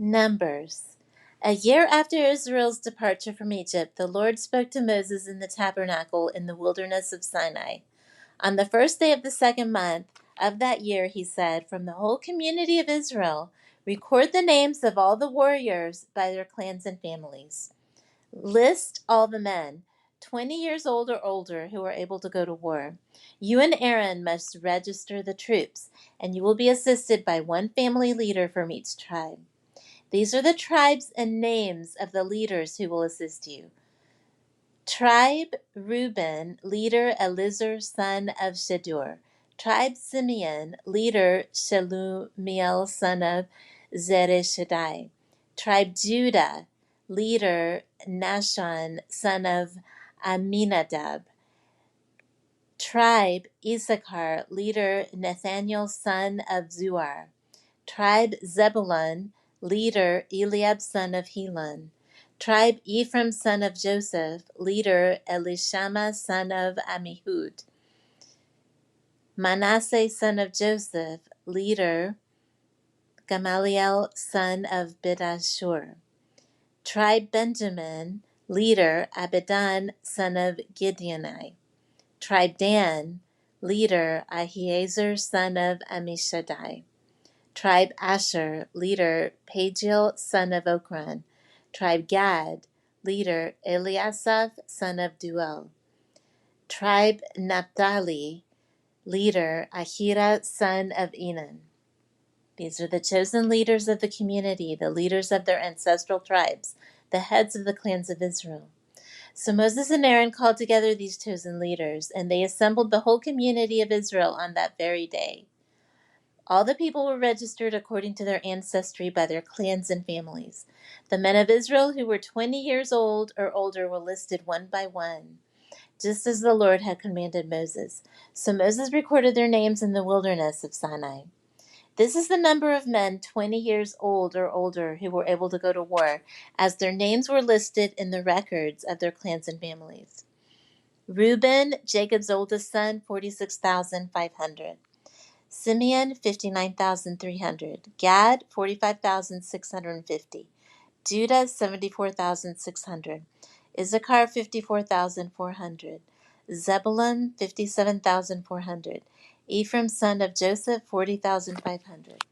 Numbers. A year after Israel's departure from Egypt, the Lord spoke to Moses in the tabernacle in the wilderness of Sinai. On the first day of the second month of that year, he said, "From the whole community of Israel, record the names of all the warriors by their clans and families. List all the men, 20 years old or older, who are able to go to war. You and Aaron must register the troops, and you will be assisted by one family leader from each tribe. These are the tribes and names of the leaders who will assist you. Tribe Reuben, leader Elizur, son of Shedur. Tribe Simeon, leader Shelumiel, son of Zereshaddai. Tribe Judah, leader Nashon, son of Aminadab. Tribe Issachar, leader Nathaniel, son of Zuar. Tribe Zebulun, leader Eliab, son of Helon. Tribe Ephraim, son of Joseph, leader Elishama, son of Amihud. Manasseh, son of Joseph, leader Gamaliel, son of Pedashur. Tribe Benjamin, leader Abidan, son of Gideoni. Tribe Dan, leader Ahiezer, son of Ammishaddai. Tribe Asher, leader Pagiel, son of Okran. Tribe Gad, leader Eliasaph, son of Duel. Tribe Naphtali, leader Ahira, son of Enan. These are the chosen leaders of the community, the leaders of their ancestral tribes, the heads of the clans of Israel. So Moses and Aaron called together these chosen leaders, and they assembled the whole community of Israel on that very day. All the people were registered according to their ancestry by their clans and families. The men of Israel who were 20 years old or older were listed one by one, just as the Lord had commanded Moses. So Moses recorded their names in the wilderness of Sinai. This is the number of men 20 years old or older who were able to go to war, as their names were listed in the records of their clans and families. Reuben, Jacob's oldest son, 46,500. Simeon, 59,300. Gad, 45,650. Judah, 74,600. Issachar, 54,400. Zebulun, 57,400. Ephraim, son of Joseph, 40,500.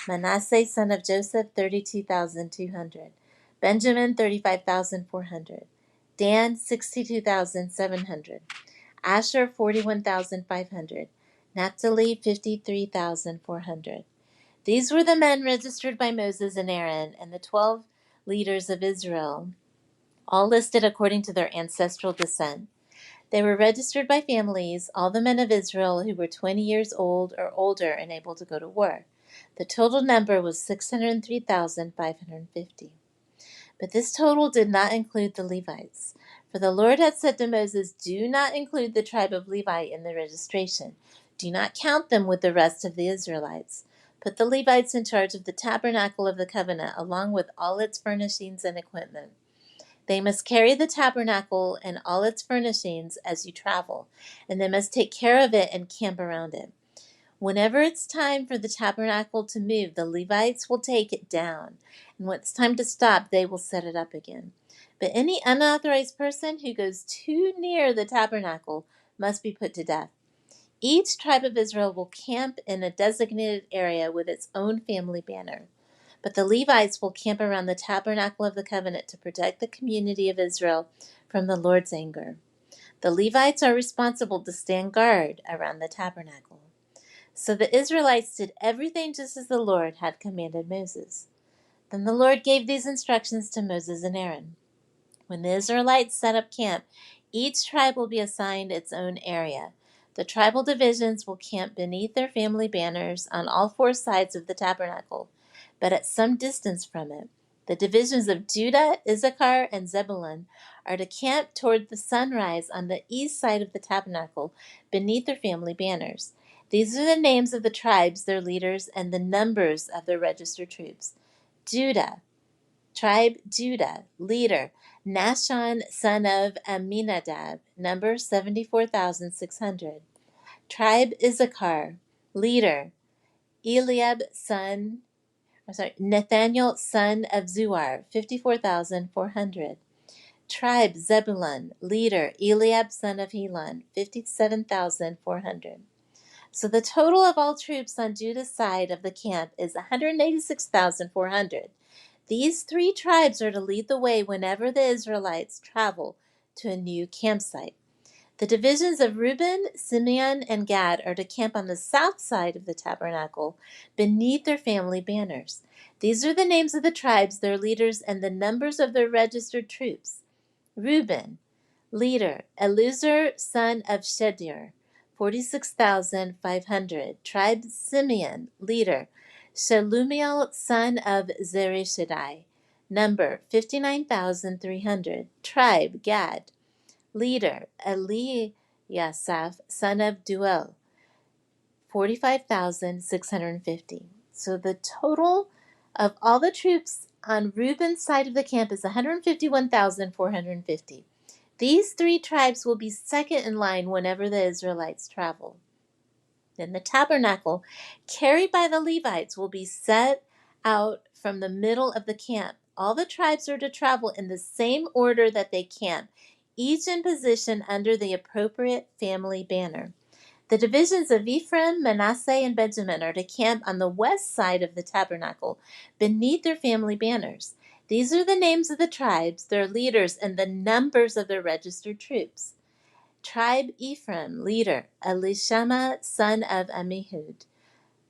Manasseh, son of Joseph, 32,200. Benjamin, 35,400. Dan, 62,700. Asher, 41,500. Naphtali, 53,400. These were the men registered by Moses and Aaron and the 12 leaders of Israel, all listed according to their ancestral descent. They were registered by families, all the men of Israel who were 20 years old or older and able to go to war. The total number was 603,550. But this total did not include the Levites. For the Lord had said to Moses, "Do not include the tribe of Levi in the registration. Do not count them with the rest of the Israelites. Put the Levites in charge of the tabernacle of the covenant, along with all its furnishings and equipment. They must carry the tabernacle and all its furnishings as you travel, and they must take care of it and camp around it. Whenever it's time for the tabernacle to move, the Levites will take it down, and when it's time to stop, they will set it up again. But any unauthorized person who goes too near the tabernacle must be put to death. Each tribe of Israel will camp in a designated area with its own family banner. But the Levites will camp around the tabernacle of the covenant to protect the community of Israel from the Lord's anger. The Levites are responsible to stand guard around the tabernacle." So the Israelites did everything just as the Lord had commanded Moses. Then the Lord gave these instructions to Moses and Aaron. When the Israelites set up camp, each tribe will be assigned its own area. The tribal divisions will camp beneath their family banners on all four sides of the tabernacle, but at some distance from it. The divisions of Judah, Issachar, and Zebulun are to camp toward the sunrise on the east side of the tabernacle beneath their family banners. These are the names of the tribes, their leaders, and the numbers of their registered troops. Judah, tribe Judah, leader Nashon, son of Aminadab, number 74,600. Tribe Issachar, leader Eliab, son Nathaniel, son of Zuar, 54,400. Tribe Zebulun, leader Eliab, son of Helon, 57,400. So the total of all troops on Judah's side of the camp is 186,400. These three tribes are to lead the way whenever the Israelites travel to a new campsite. The divisions of Reuben, Simeon, and Gad are to camp on the south side of the tabernacle beneath their family banners. These are the names of the tribes, their leaders, and the numbers of their registered troops. Reuben, leader, Eluzur, son of Shedir, 46,500. Tribe Simeon, leader, Shelumiel, son of Zereshaddai, number 59,300. Tribe Gad, leader, Eliasaph, son of Duel, 45,650. So the total of all the troops on Reuben's side of the camp is 151,450. These three tribes will be second in line whenever the Israelites travel. Then the tabernacle, carried by the Levites, will be set out from the middle of the camp. All the tribes are to travel in the same order that they camp, each in position under the appropriate family banner. The divisions of Ephraim, Manasseh, and Benjamin are to camp on the west side of the tabernacle, beneath their family banners. These are the names of the tribes, their leaders, and the numbers of their registered troops. Tribe Ephraim, leader, Elishama, son of Ammihud,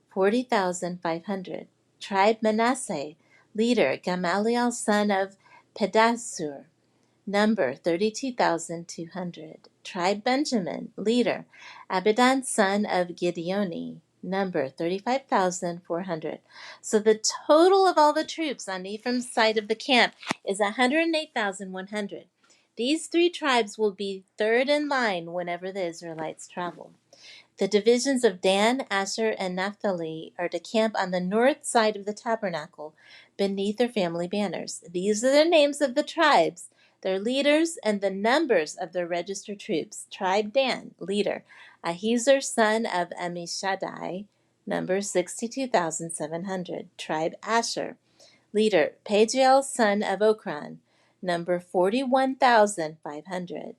40,500. Tribe Manasseh, leader, Gamaliel, son of Pedasur, number 32,200. Tribe Benjamin, leader, Abidan, son of Gideoni, number 35,400. So the total of all the troops on Ephraim's side of the camp is 108,100. These three tribes will be third in line whenever the Israelites travel. The divisions of Dan, Asher, and Naphtali are to camp on the north side of the tabernacle beneath their family banners. These are the names of the tribes, their leaders, and the numbers of their registered troops. Tribe Dan, leader, Ahiezer, son of Ammishaddai, number 62,700. Tribe Asher, leader, Pagiel, son of Okran, number 41,500.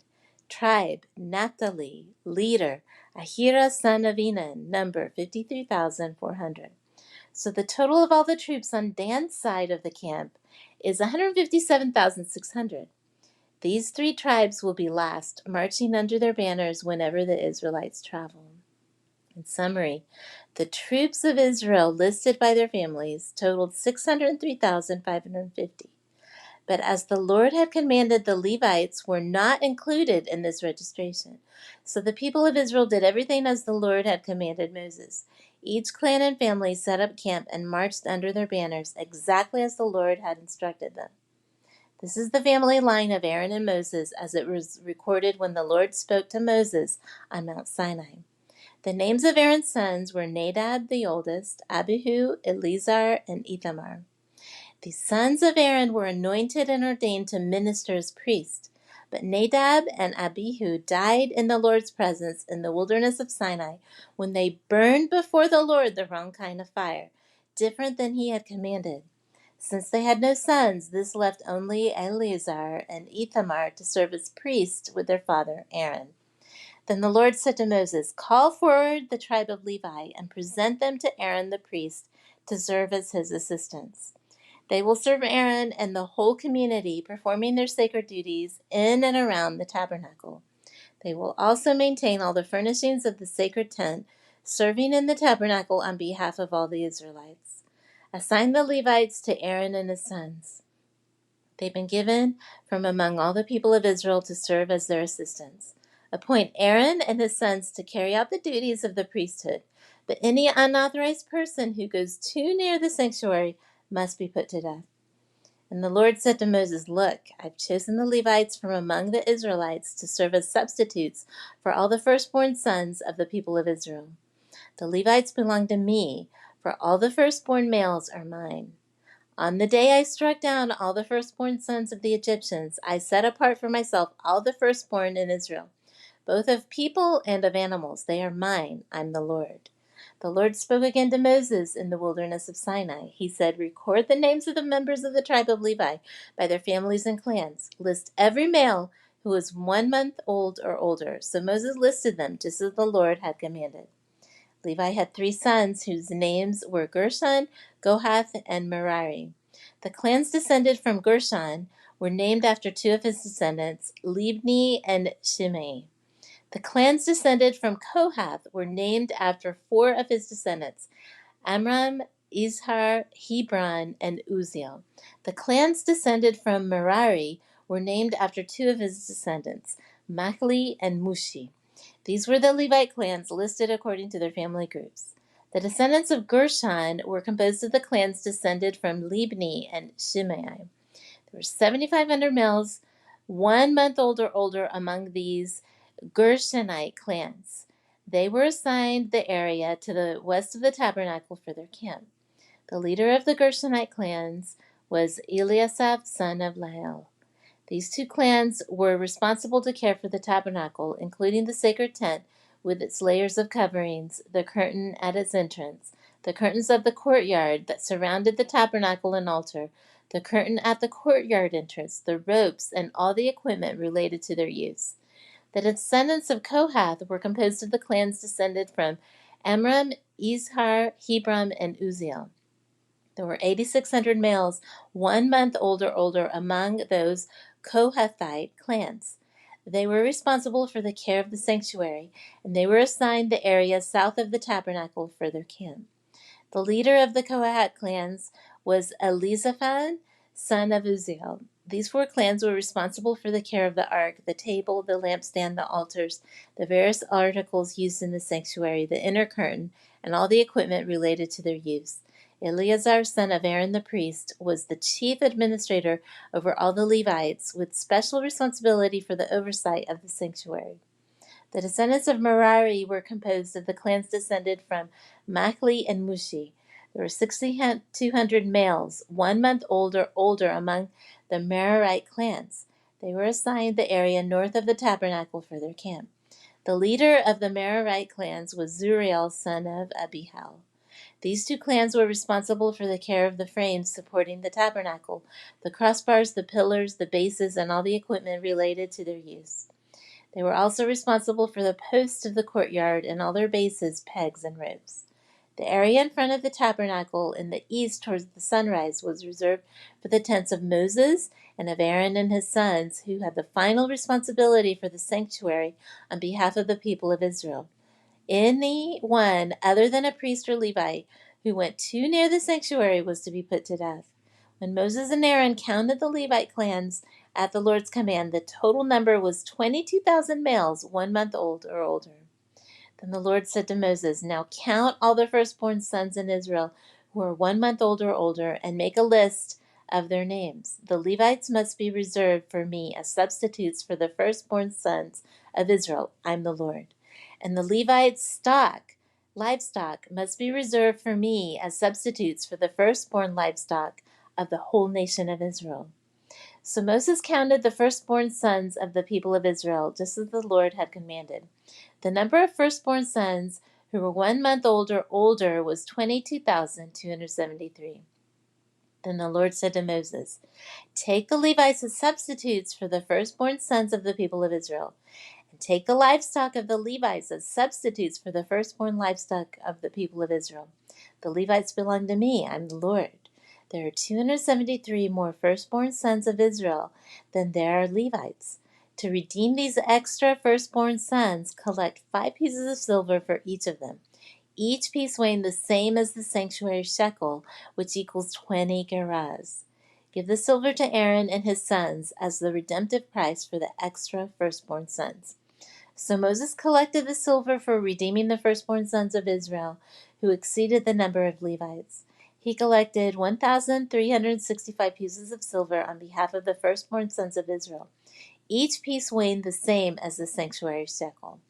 Tribe Naphtali, leader, Ahira, son of Enan, number 53,400. So the total of all the troops on Dan's side of the camp is 157,600. These three tribes will be last, marching under their banners whenever the Israelites travel. In summary, the troops of Israel listed by their families totaled 603,550. But as the Lord had commanded, the Levites were not included in this registration. So the people of Israel did everything as the Lord had commanded Moses. Each clan and family set up camp and marched under their banners exactly as the Lord had instructed them. This is the family line of Aaron and Moses as it was recorded when the Lord spoke to Moses on Mount Sinai. The names of Aaron's sons were Nadab the oldest, Abihu, Eleazar, and Ithamar. The sons of Aaron were anointed and ordained to minister as priests, but Nadab and Abihu died in the Lord's presence in the wilderness of Sinai when they burned before the Lord the wrong kind of fire, different than he had commanded. Since they had no sons, this left only Eleazar and Ithamar to serve as priests with their father Aaron. Then the Lord said to Moses, "Call forward the tribe of Levi and present them to Aaron the priest to serve as his assistants. They will serve Aaron and the whole community, performing their sacred duties in and around the tabernacle. They will also maintain all the furnishings of the sacred tent, serving in the tabernacle on behalf of all the Israelites. Assign the Levites to Aaron and his sons. They've been given from among all the people of Israel to serve as their assistants. Appoint Aaron and his sons to carry out the duties of the priesthood, but any unauthorized person who goes too near the sanctuary must be put to death." And the Lord said to Moses, "Look, I've chosen the Levites from among the Israelites to serve as substitutes for all the firstborn sons of the people of Israel. The Levites belong to me, for all the firstborn males are mine. On the day I struck down all the firstborn sons of the Egyptians, I set apart for myself all the firstborn in Israel, both of people and of animals. They are mine. I'm the Lord. The Lord spoke again to Moses in the wilderness of Sinai. He said, "Record the names of the members of the tribe of Levi by their families and clans. List every male who is 1 month old or older." So Moses listed them, just as the Lord had commanded. Levi had 3 sons whose names were Gershon, Kohath, and Merari. The clans descended from Gershon were named after 2 of his descendants, Libni and Shimei. The clans descended from Kohath were named after 4 of his descendants, Amram, Izhar, Hebron, and Uziel. The clans descended from Merari were named after 2 of his descendants, Machli and Mushi. These were the Levite clans listed according to their family groups. The descendants of Gershon were composed of the clans descended from Libni and Shimei. There were 7,500 males, 1 month old or older among these Gershonite clans. They were assigned the area to the west of the tabernacle for their camp. The leader of the Gershonite clans was Eliasaph, son of Lael. These 2 clans were responsible to care for the tabernacle, including the sacred tent with its layers of coverings, the curtain at its entrance, the curtains of the courtyard that surrounded the tabernacle and altar, the curtain at the courtyard entrance, the ropes, and all the equipment related to their use. The descendants of Kohath were composed of the clans descended from Amram, Izhar, Hebron, and Uziel. There were 8,600 males, 1 month old or older among those Kohathite clans. They were responsible for the care of the sanctuary, and they were assigned the area south of the tabernacle for their camp. The leader of the Kohath clans was Elizaphan, son of Uziel. These 4 clans were responsible for the care of the ark, the table, the lampstand, the altars, the various articles used in the sanctuary, the inner curtain, and all the equipment related to their use. Eleazar, son of Aaron the priest, was the chief administrator over all the Levites, with special responsibility for the oversight of the sanctuary. The descendants of Merari were composed of the clans descended from Machli and Mushi. There were 6,200 males, 1 month old or older among the Merarite clans. They were assigned the area north of the tabernacle for their camp. The leader of the Merarite clans was Zuriel, son of Abihail. These 2 clans were responsible for the care of the frames supporting the tabernacle, the crossbars, the pillars, the bases, and all the equipment related to their use. They were also responsible for the posts of the courtyard and all their bases, pegs, and ropes. The area in front of the tabernacle in the east towards the sunrise was reserved for the tents of Moses and of Aaron and his sons, who had the final responsibility for the sanctuary on behalf of the people of Israel. Anyone other than a priest or Levite who went too near the sanctuary was to be put to death. When Moses and Aaron counted the Levite clans at the Lord's command, the total number was 22,000 males, 1 month old or older. Then the Lord said to Moses, "Now count all the firstborn sons in Israel who are 1 month old or older, and make a list of their names. The Levites must be reserved for me as substitutes for the firstborn sons of Israel. I'm the Lord. And the Levites' livestock, must be reserved for me as substitutes for the firstborn livestock of the whole nation of Israel." So Moses counted the firstborn sons of the people of Israel, just as the Lord had commanded. The number of firstborn sons who were 1 month old or older was 22,273. Then the Lord said to Moses, "Take the Levites as substitutes for the firstborn sons of the people of Israel, and take the livestock of the Levites as substitutes for the firstborn livestock of the people of Israel. The Levites belong to me. I'm the Lord. There are 273 more firstborn sons of Israel than there are Levites. To redeem these extra firstborn sons, collect 5 pieces of silver for each of them, each piece weighing the same as the sanctuary shekel, which equals 20 gerahs. Give the silver to Aaron and his sons as the redemptive price for the extra firstborn sons." So Moses collected the silver for redeeming the firstborn sons of Israel, who exceeded the number of Levites. He collected 1,365 pieces of silver on behalf of the firstborn sons of Israel, each piece weighing the same as the sanctuary shekel.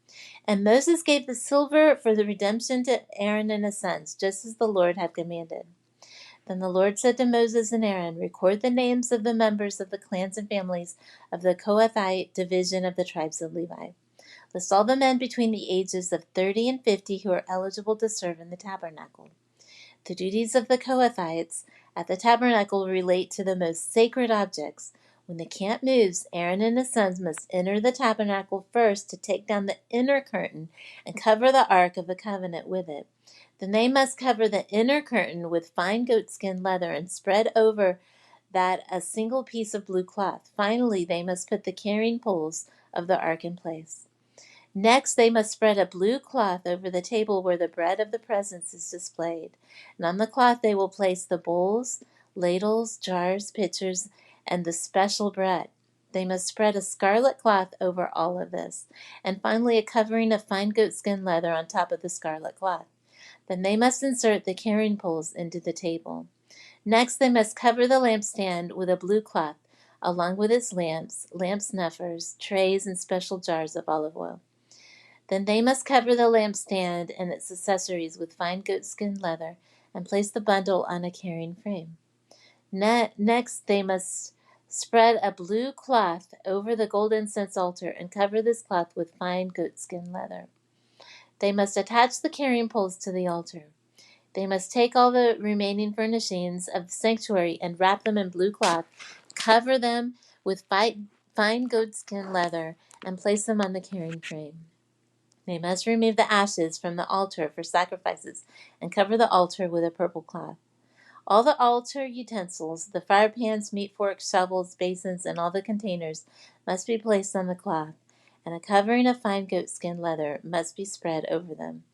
And Moses gave the silver for the redemption to Aaron and his sons, just as the Lord had commanded. Then the Lord said to Moses and Aaron, "Record the names of the members of the clans and families of the Kohathite division of the tribes of Levi. List all the men between the ages of 30 and 50 who are eligible to serve in the tabernacle. The duties of the Kohathites at the tabernacle relate to the most sacred objects. When the camp moves, Aaron and his sons must enter the tabernacle first to take down the inner curtain and cover the Ark of the Covenant with it. Then they must cover the inner curtain with fine goatskin leather and spread over that a single piece of blue cloth. Finally, they must put the carrying poles of the ark in place. Next, they must spread a blue cloth over the table where the bread of the presence is displayed. And on the cloth they will place the bowls, ladles, jars, pitchers, and the special bread. They must spread a scarlet cloth over all of this, and finally a covering of fine goatskin leather on top of the scarlet cloth. Then they must insert the carrying poles into the table. Next, they must cover the lampstand with a blue cloth, along with its lamps, lamp snuffers, trays, and special jars of olive oil. Then they must cover the lampstand and its accessories with fine goatskin leather and place the bundle on a carrying frame. Next, they must spread a blue cloth over the gold incense altar and cover this cloth with fine goatskin leather. They must attach the carrying poles to the altar. They must take all the remaining furnishings of the sanctuary and wrap them in blue cloth, cover them with fine goatskin leather, and place them on the carrying frame. They must remove the ashes from the altar for sacrifices and cover the altar with a purple cloth. All the altar utensils, the fire pans, meat forks, shovels, basins, and all the containers must be placed on the cloth, and a covering of fine goatskin leather must be spread over them.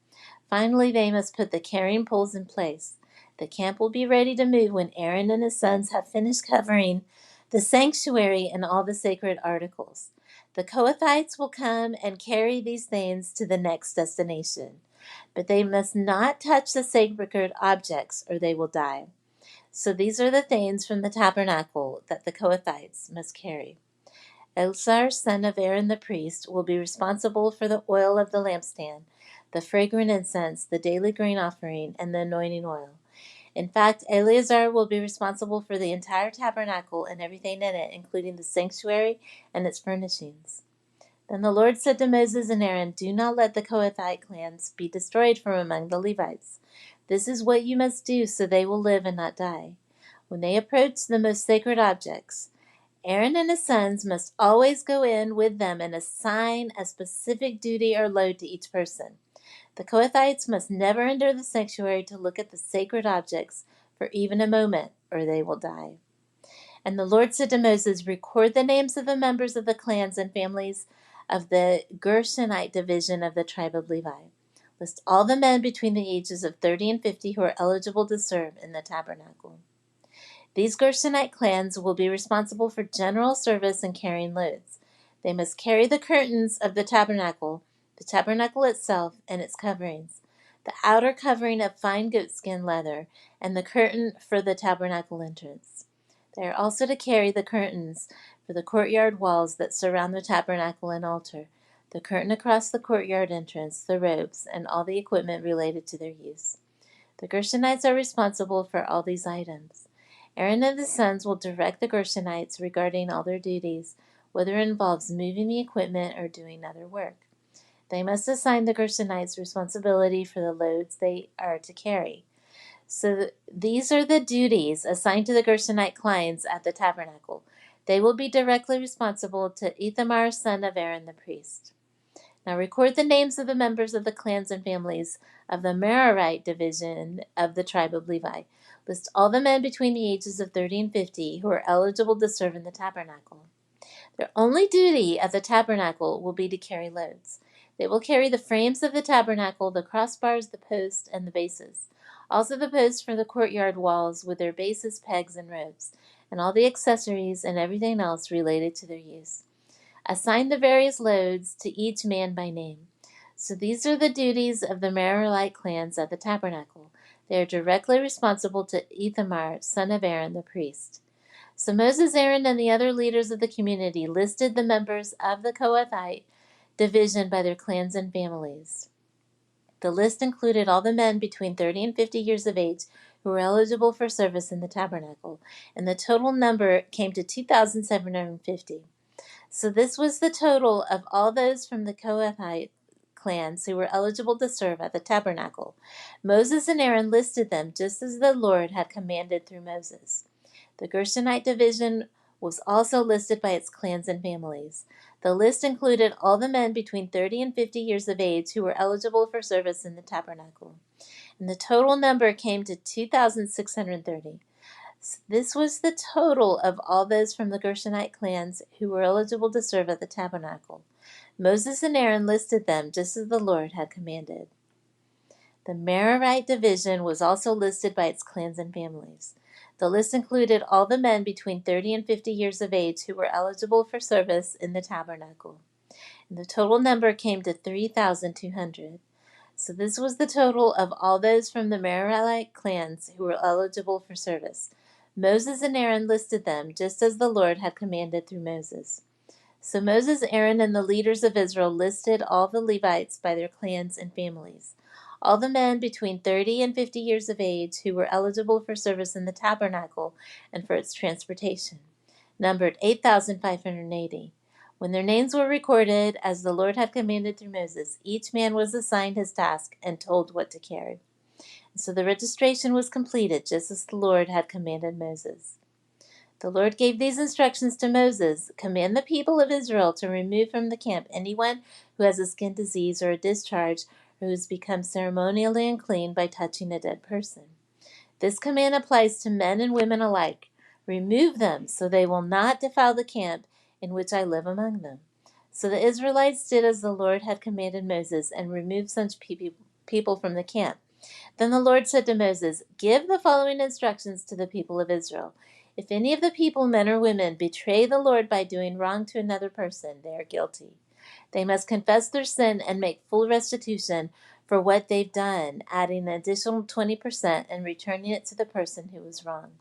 Finally, they must put the carrying poles in place. The camp will be ready to move when Aaron and his sons have finished covering the sanctuary and all the sacred articles. The Kohathites will come and carry these things to the next destination, but they must not touch the sacred objects or they will die. So these are the things from the tabernacle that the Kohathites must carry. Eleazar, son of Aaron the priest, will be responsible for the oil of the lampstand, the fragrant incense, the daily grain offering, and the anointing oil. In fact, Eleazar will be responsible for the entire tabernacle and everything in it, including the sanctuary and its furnishings. Then the Lord said to Moses and Aaron, "Do not let the Kohathite clans be destroyed from among the Levites. This is what you must do so they will live and not die. When they approach the most sacred objects, Aaron and his sons must always go in with them and assign a specific duty or load to each person. The Kohathites must never enter the sanctuary to look at the sacred objects for even a moment, or they will die." And the Lord said to Moses, "Record the names of the members of the clans and families of the Gershonite division of the tribe of Levi. List all the men between the ages of 30 and 50 who are eligible to serve in the tabernacle." These Gershonite clans will be responsible for general service and carrying loads. They must carry the curtains of the tabernacle itself and its coverings, the outer covering of fine goatskin leather, and the curtain for the tabernacle entrance. They are also to carry the curtains for the courtyard walls that surround the tabernacle and altar, the curtain across the courtyard entrance, the ropes, and all the equipment related to their use. The Gershonites are responsible for all these items. Aaron and his sons will direct the Gershonites regarding all their duties, whether it involves moving the equipment or doing other work. They must assign the Gershonites responsibility for the loads they are to carry. So these are the duties assigned to the Gershonite clans at the tabernacle. They will be directly responsible to Ithamar, son of Aaron the priest. Now record the names of the members of the clans and families of the Merarite division of the tribe of Levi. List all the men between the ages of 30 and 50 who are eligible to serve in the tabernacle. Their only duty at the tabernacle will be to carry loads. They will carry the frames of the tabernacle, the crossbars, the posts, and the bases. Also the posts for the courtyard walls with their bases, pegs, and ropes, and all the accessories and everything else related to their use. Assign the various loads to each man by name. So these are the duties of the Merarite clans at the tabernacle. They are directly responsible to Ithamar, son of Aaron the priest. So Moses, Aaron, and the other leaders of the community listed the members of the Kohathite division by their clans and families. The list included all the men between 30 and 50 years of age who were eligible for service in the tabernacle, and the total number came to 2,750. So this was the total of all those from the Kohathite clans who were eligible to serve at the tabernacle. Moses and Aaron listed them just as the Lord had commanded through Moses. The Gershonite division was also listed by its clans and families. The list included all the men between 30 and 50 years of age who were eligible for service in the tabernacle, and the total number came to 2,630. So this was the total of all those from the Gershonite clans who were eligible to serve at the tabernacle. Moses and Aaron listed them just as the Lord had commanded. The Merarite division was also listed by its clans and families. The list included all the men between 30 and 50 years of age who were eligible for service in the tabernacle. And the total number came to 3,200. So this was the total of all those from the Merarite clans who were eligible for service. Moses and Aaron listed them just as the Lord had commanded through Moses. So Moses, Aaron, and the leaders of Israel listed all the Levites by their clans and families. All the men between 30 and 50 years of age who were eligible for service in the tabernacle and for its transportation numbered 8,580. When their names were recorded, as the Lord had commanded through Moses, each man was assigned his task and told what to carry. So the registration was completed, just as the Lord had commanded Moses. The Lord gave these instructions to Moses: command the people of Israel to remove from the camp anyone who has a skin disease or a discharge, or who has become ceremonially unclean by touching a dead person. This command applies to men and women alike. Remove them, so they will not defile the camp in which I live among them. So the Israelites did as the Lord had commanded Moses, and removed such people from the camp. Then the Lord said to Moses, give the following instructions to the people of Israel. If any of the people, men or women, betray the Lord by doing wrong to another person, they are guilty. They must confess their sin and make full restitution for what they've done, adding an additional 20% and returning it to the person who was wronged.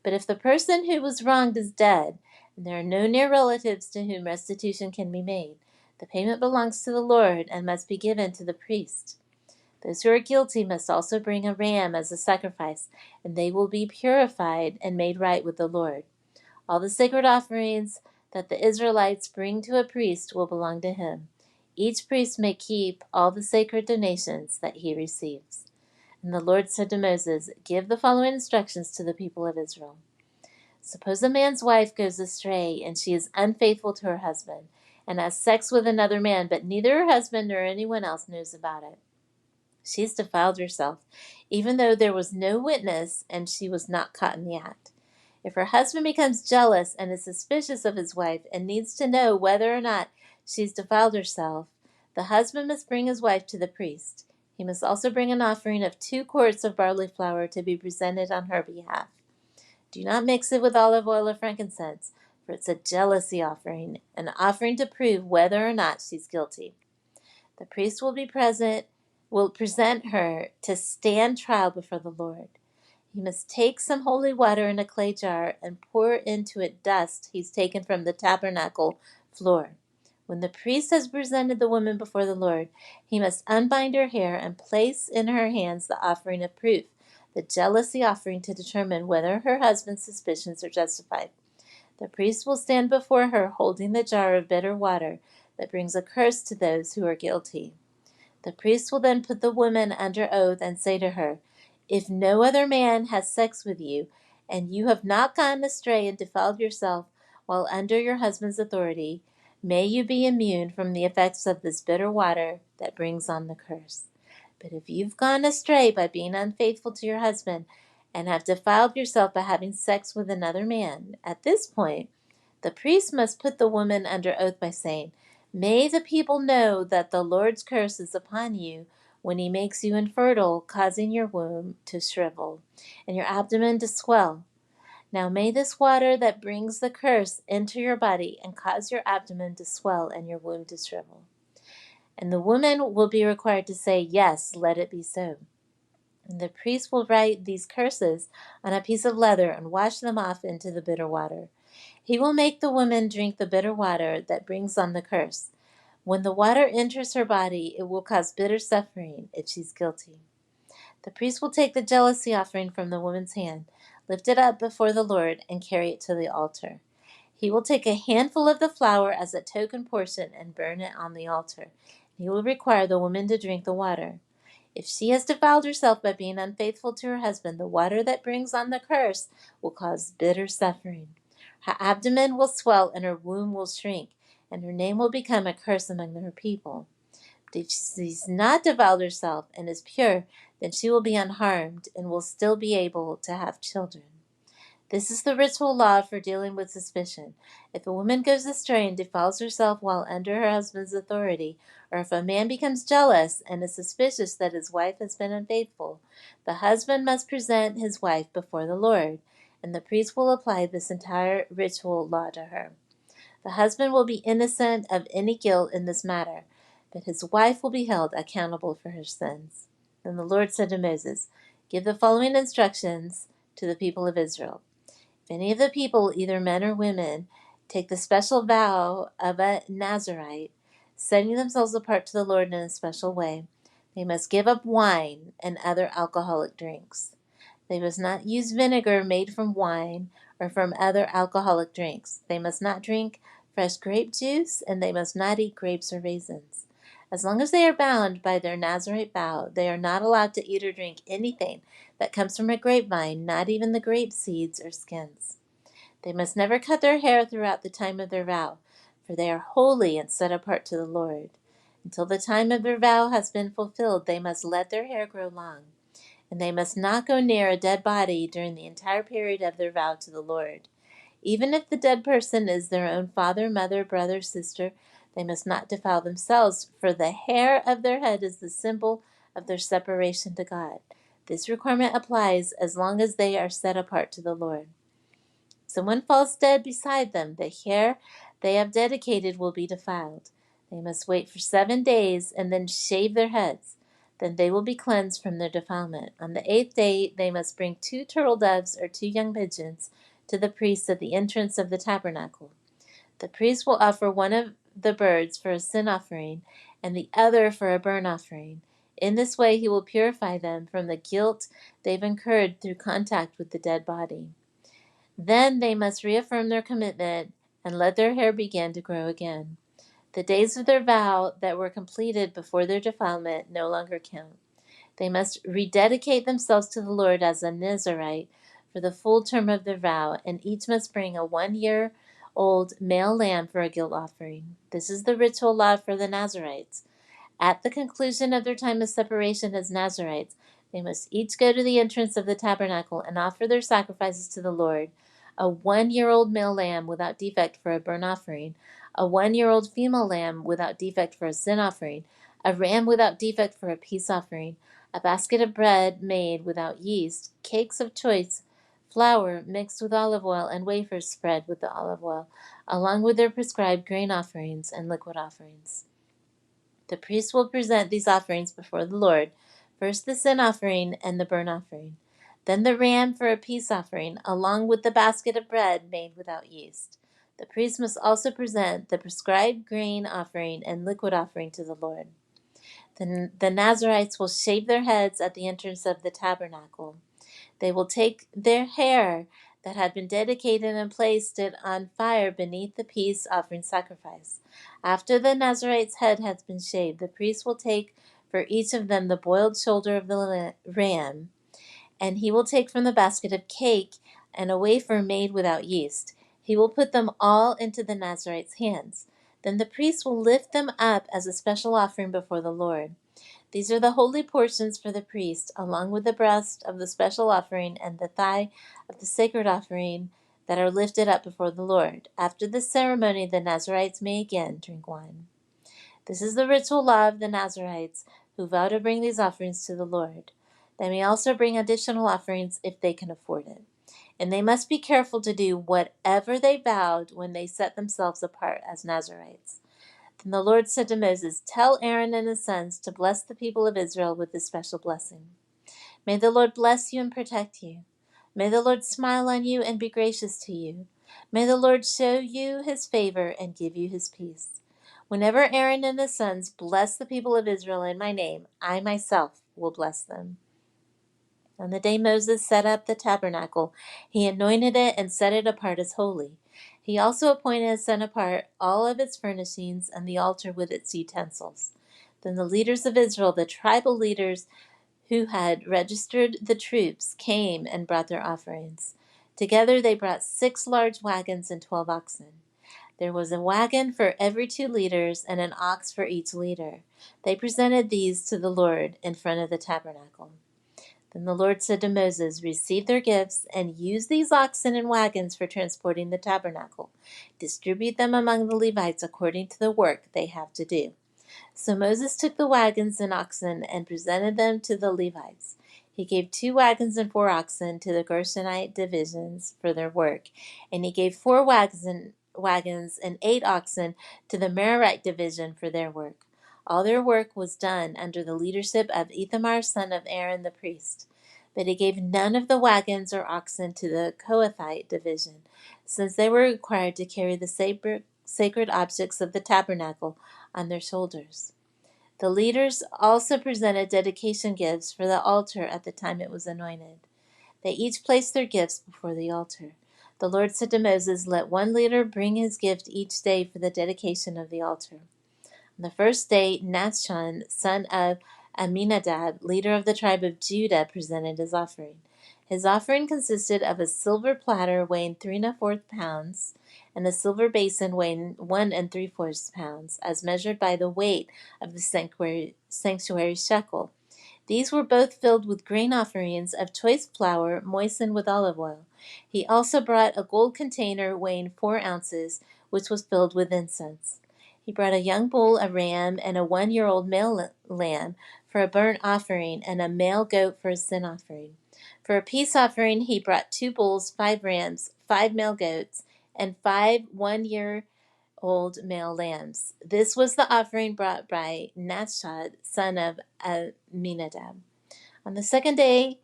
But if the person who was wronged is dead, and there are no near relatives to whom restitution can be made, the payment belongs to the Lord and must be given to the priest. Those who are guilty must also bring a ram as a sacrifice, and they will be purified and made right with the Lord. All the sacred offerings that the Israelites bring to a priest will belong to him. Each priest may keep all the sacred donations that he receives. And the Lord said to Moses, give the following instructions to the people of Israel. Suppose a man's wife goes astray, and she is unfaithful to her husband, and has sex with another man, but neither her husband nor anyone else knows about it. She's defiled herself, even though there was no witness and she was not caught in the act. If her husband becomes jealous and is suspicious of his wife and needs to know whether or not she's defiled herself, the husband must bring his wife to the priest. He must also bring an offering of 2 quarts of barley flour to be presented on her behalf. Do not mix it with olive oil or frankincense, for it's a jealousy offering, an offering to prove whether or not she's guilty. The priest will present her to stand trial before the Lord. He must take some holy water in a clay jar and pour into it dust he's taken from the tabernacle floor. When the priest has presented the woman before the Lord, he must unbind her hair and place in her hands the offering of proof, the jealousy offering, to determine whether her husband's suspicions are justified. The priest will stand before her holding the jar of bitter water that brings a curse to those who are guilty. The priest will then put the woman under oath and say to her, if no other man has sex with you, and you have not gone astray and defiled yourself while under your husband's authority, may you be immune from the effects of this bitter water that brings on the curse. But if you've gone astray by being unfaithful to your husband and have defiled yourself by having sex with another man, at this point, the priest must put the woman under oath by saying, may the people know that the Lord's curse is upon you when he makes you infertile, causing your womb to shrivel and your abdomen to swell. Now may this water that brings the curse enter your body and cause your abdomen to swell and your womb to shrivel. And the woman will be required to say, yes, let it be so. And the priest will write these curses on a piece of leather and wash them off into the bitter water. He will make the woman drink the bitter water that brings on the curse. When the water enters her body, it will cause bitter suffering if she's guilty. The priest will take the jealousy offering from the woman's hand, lift it up before the Lord, and carry it to the altar. He will take a handful of the flour as a token portion and burn it on the altar. He will require the woman to drink the water. If she has defiled herself by being unfaithful to her husband, the water that brings on the curse will cause bitter suffering. Her abdomen will swell and her womb will shrink, and her name will become a curse among her people. But if she's not defiled herself and is pure, then she will be unharmed and will still be able to have children. This is the ritual law for dealing with suspicion. If a woman goes astray and defiles herself while under her husband's authority, or if a man becomes jealous and is suspicious that his wife has been unfaithful, the husband must present his wife before the Lord, and the priest will apply this entire ritual law to her. The husband will be innocent of any guilt in this matter, but his wife will be held accountable for her sins. Then the Lord said to Moses, "Give the following instructions to the people of Israel. If any of the people, either men or women, take the special vow of a Nazirite, setting themselves apart to the Lord in a special way, they must give up wine and other alcoholic drinks. They must not use vinegar made from wine or from other alcoholic drinks. They must not drink fresh grape juice, and they must not eat grapes or raisins. As long as they are bound by their Nazirite vow, they are not allowed to eat or drink anything that comes from a grapevine, not even the grape seeds or skins. They must never cut their hair throughout the time of their vow, for they are holy and set apart to the Lord. Until the time of their vow has been fulfilled, they must let their hair grow long, and they must not go near a dead body during the entire period of their vow to the Lord. Even if the dead person is their own father, mother, brother, sister, they must not defile themselves, for the hair of their head is the symbol of their separation to God. This requirement applies as long as they are set apart to the Lord. Someone falls dead beside them, the hair they have dedicated will be defiled. They must wait for 7 days and then shave their heads. Then they will be cleansed from their defilement. On the 8th day, they must bring 2 turtle doves or 2 young pigeons to the priest at the entrance of the tabernacle. The priest will offer one of the birds for a sin offering and the other for a burnt offering. In this way, he will purify them from the guilt they've incurred through contact with the dead body. Then they must reaffirm their commitment and let their hair begin to grow again. The days of their vow that were completed before their defilement no longer count. They must rededicate themselves to the Lord as a Nazirite for the full term of their vow, and each must bring a 1-year-old male lamb for a guilt offering. This is the ritual law for the Nazirites. At the conclusion of their time of separation as Nazirites, they must each go to the entrance of the tabernacle and offer their sacrifices to the Lord: a 1-year-old male lamb without defect for a burnt offering, a 1-year-old female lamb without defect for a sin offering, a ram without defect for a peace offering, a basket of bread made without yeast, cakes of choice flour mixed with olive oil, and wafers spread with the olive oil, along with their prescribed grain offerings and liquid offerings. The priest will present these offerings before the Lord, first the sin offering and the burnt offering, then the ram for a peace offering, along with the basket of bread made without yeast. The priest must also present the prescribed grain offering and liquid offering to the Lord. Then the Nazirites will shave their heads at the entrance of the tabernacle. They will take their hair that had been dedicated and placed it on fire beneath the peace offering sacrifice. After the Nazirite's head has been shaved, the priest will take for each of them the boiled shoulder of the ram, and he will take from the basket of cake and a wafer made without yeast. He will put them all into the Nazirite's hands. Then the priest will lift them up as a special offering before the Lord. These are the holy portions for the priest, along with the breast of the special offering and the thigh of the sacred offering that are lifted up before the Lord. After this ceremony, the Nazirites may again drink wine. This is the ritual law of the Nazirites who vow to bring these offerings to the Lord. They may also bring additional offerings if they can afford it. And they must be careful to do whatever they vowed when they set themselves apart as Nazirites. Then the Lord said to Moses, "Tell Aaron and his sons to bless the people of Israel with this special blessing. May the Lord bless you and protect you. May the Lord smile on you and be gracious to you. May the Lord show you his favor and give you his peace. Whenever Aaron and his sons bless the people of Israel in my name, I myself will bless them." On the day Moses set up the tabernacle, he anointed it and set it apart as holy. He also appointed and set apart all of its furnishings and the altar with its utensils. Then the leaders of Israel, the tribal leaders who had registered the troops, came and brought their offerings. Together they brought 6 large wagons and 12 oxen. There was a wagon for every 2 leaders and an ox for each leader. They presented these to the Lord in front of the tabernacle. Then the Lord said to Moses, "Receive their gifts and use these oxen and wagons for transporting the tabernacle. Distribute them among the Levites according to the work they have to do." So Moses took the wagons and oxen and presented them to the Levites. He gave 2 wagons and 4 oxen to the Gershonite divisions for their work, and he gave 4 wagons and 8 oxen to the Merarite division for their work. All their work was done under the leadership of Ithamar son of Aaron the priest. But he gave none of the wagons or oxen to the Kohathite division, since they were required to carry the sacred objects of the tabernacle on their shoulders. The leaders also presented dedication gifts for the altar at the time it was anointed. They each placed their gifts before the altar. The Lord said to Moses, "Let one leader bring his gift each day for the dedication of the altar." On the first day, Nachshon, son of Amminadab, leader of the tribe of Judah, presented his offering. His offering consisted of a silver platter weighing 3¼ pounds and a silver basin weighing 1¾ pounds, as measured by the weight of the sanctuary shekel. These were both filled with grain offerings of choice flour moistened with olive oil. He also brought a gold container weighing 4 ounces, which was filled with incense. He brought a young bull, a ram, and a 1-year-old male lamb for a burnt offering, and a male goat for a sin offering. For a peace offering, he brought 2 bulls, 5 rams, 5 male goats, and 5 1-year-old male lambs. This was the offering brought by Nachshon, son of Amminadab. On the second day,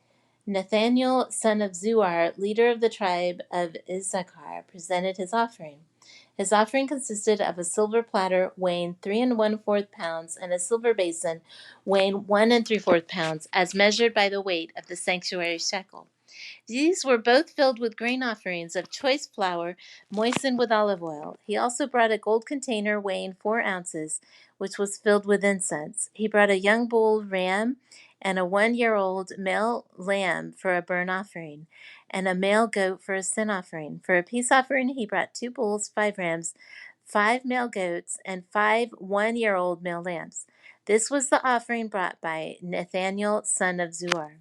Nathaniel, son of Zuar, leader of the tribe of Issachar, presented his offering. His offering consisted of a silver platter weighing 3¼ pounds and a silver basin weighing 1¾ pounds, as measured by the weight of the sanctuary shekel. These were both filled with grain offerings of choice flour moistened with olive oil. He also brought a gold container weighing 4 ounces, which was filled with incense. He brought a young bull ram and a 1-year-old male lamb for a burnt offering, and a male goat for a sin offering. For a peace offering, he brought 2 bulls, 5 rams, 5 male goats, and 5 1-year-old male lambs. This was the offering brought by Nathaniel, son of Zuar.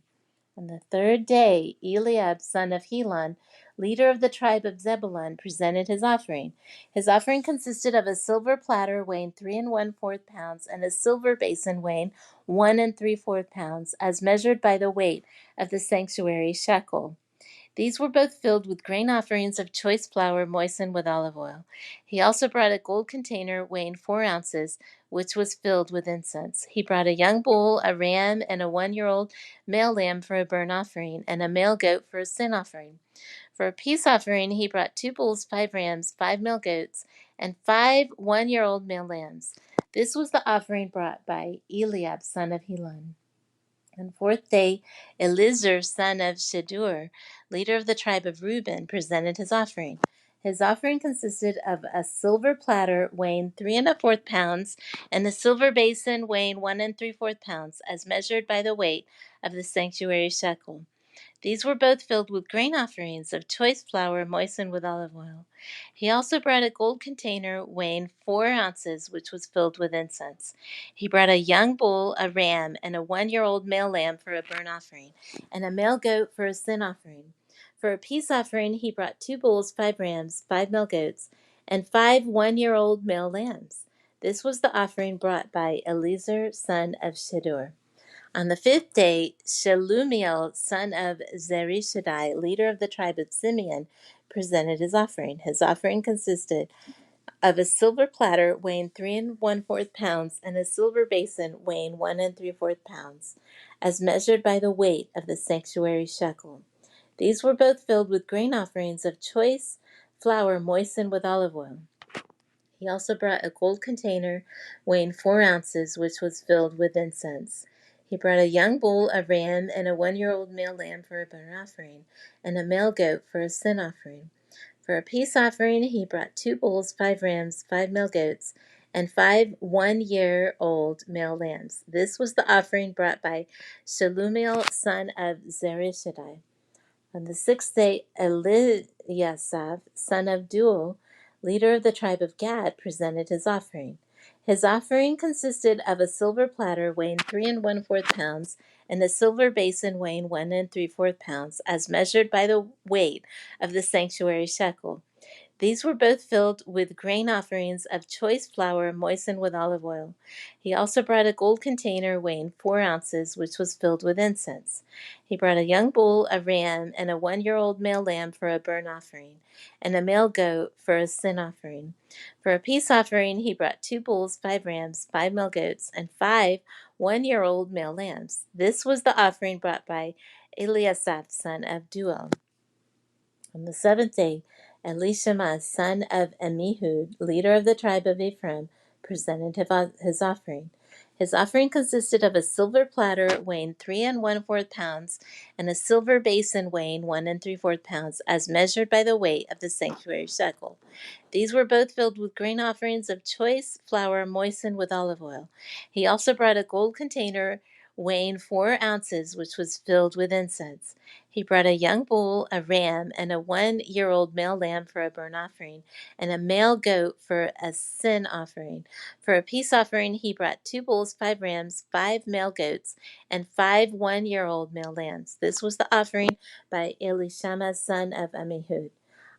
On the third day, Eliab, son of Helon, leader of the tribe of Zebulun, presented his offering. His offering consisted of a silver platter weighing 3¼ pounds and a silver basin weighing 1¾ pounds, as measured by the weight of the sanctuary shekel. These were both filled with grain offerings of choice flour moistened with olive oil. He also brought a gold container weighing 4 ounces, which was filled with incense. He brought a young bull, a ram, and a 1-year-old male lamb for a burnt offering, and a male goat for a sin offering. For a peace offering, he brought 2 bulls, 5 rams, 5 male goats, and 5 1-year-old male lambs. This was the offering brought by Eliab, son of Helon. On the fourth day, Elizur, son of Shedeur, leader of the tribe of Reuben, presented his offering. His offering consisted of a silver platter weighing 3¼ pounds and a silver basin weighing 1¾ pounds, as measured by the weight of the sanctuary shekel. These were both filled with grain offerings of choice flour moistened with olive oil. He also brought a gold container weighing 4 ounces, which was filled with incense. He brought a young bull, a ram, and a 1-year-old male lamb for a burnt offering, and a male goat for a sin offering. For a peace offering, he brought 2 bulls, 5 rams, 5 male goats, and 5 1-year-old male lambs. This was the offering brought by Elizur, son of Shedeur. On the fifth day, Shelumiel, son of Zurishaddai, leader of the tribe of Simeon, presented his offering. His offering consisted of a silver platter weighing 3¼ pounds and a silver basin weighing 1¾ pounds, as measured by the weight of the sanctuary shekel. These were both filled with grain offerings of choice flour moistened with olive oil. He also brought a gold container weighing 4 ounces, which was filled with incense. He brought a young bull, a ram, and a 1-year-old male lamb for a burnt offering, and a male goat for a sin offering. For a peace offering, he brought 2 bulls, 5 rams, 5 male goats, and 5 one-year-old male lambs. This was the offering brought by Shelumiel, son of Zurishaddai. On the 6th day, Eliasaph, son of Duel, leader of the tribe of Gad, presented his offering. His offering consisted of a silver platter weighing 3¼ pounds and a silver basin weighing 1¾ pounds, as measured by the weight of the sanctuary shekel. These were both filled with grain offerings of choice flour moistened with olive oil. He also brought a gold container weighing 4 ounces, which was filled with incense. He brought a young bull, a ram, and a 1-year-old male lamb for a burnt offering, and a male goat for a sin offering. For a peace offering, he brought 2 bulls, 5 rams, 5 male goats, and 5 one-year-old male lambs. This was the offering brought by Eliasaph, son of Duel. On the 7th day, Elishama, son of Ammihud, leader of the tribe of Ephraim, presented his offering. His offering consisted of a silver platter weighing 3¼ pounds and a silver basin weighing 1¾ pounds, as measured by the weight of the sanctuary shekel. These were both filled with grain offerings of choice flour moistened with olive oil. He also brought a gold container weighing 4 ounces, which was filled with incense. He brought a young bull, a ram, and a 1-year-old male lamb for a burnt offering, and a male goat for a sin offering. For a peace offering, he brought 2 bulls, 5 rams, 5 male goats, and 5 one-year-old male lambs. This was the offering by Elishama, son of Ammihud.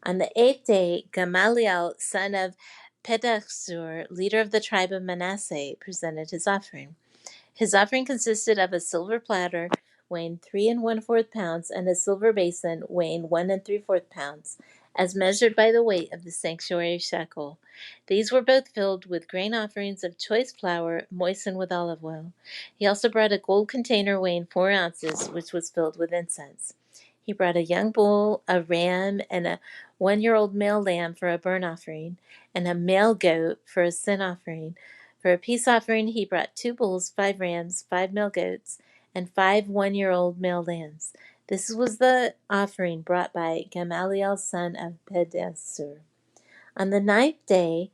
On the 8th day, Gamaliel, son of Pedahsur, leader of the tribe of Manasseh, presented his offering. His offering consisted of a silver platter weighing 3¼ pounds and a silver basin weighing 1¾ pounds, as measured by the weight of the sanctuary shekel. These were both filled with grain offerings of choice flour moistened with olive oil. He also brought a gold container weighing 4 ounces, which was filled with incense. He brought a young bull, a ram, and a 1-year-old male lamb for a burnt offering, and a male goat for a sin offering. For a peace offering, he brought 2 bulls, 5 rams, 5 male goats, and 5 one-year-old male lambs. This was the offering brought by Gamaliel, son of Pedahsur. On the 9th day,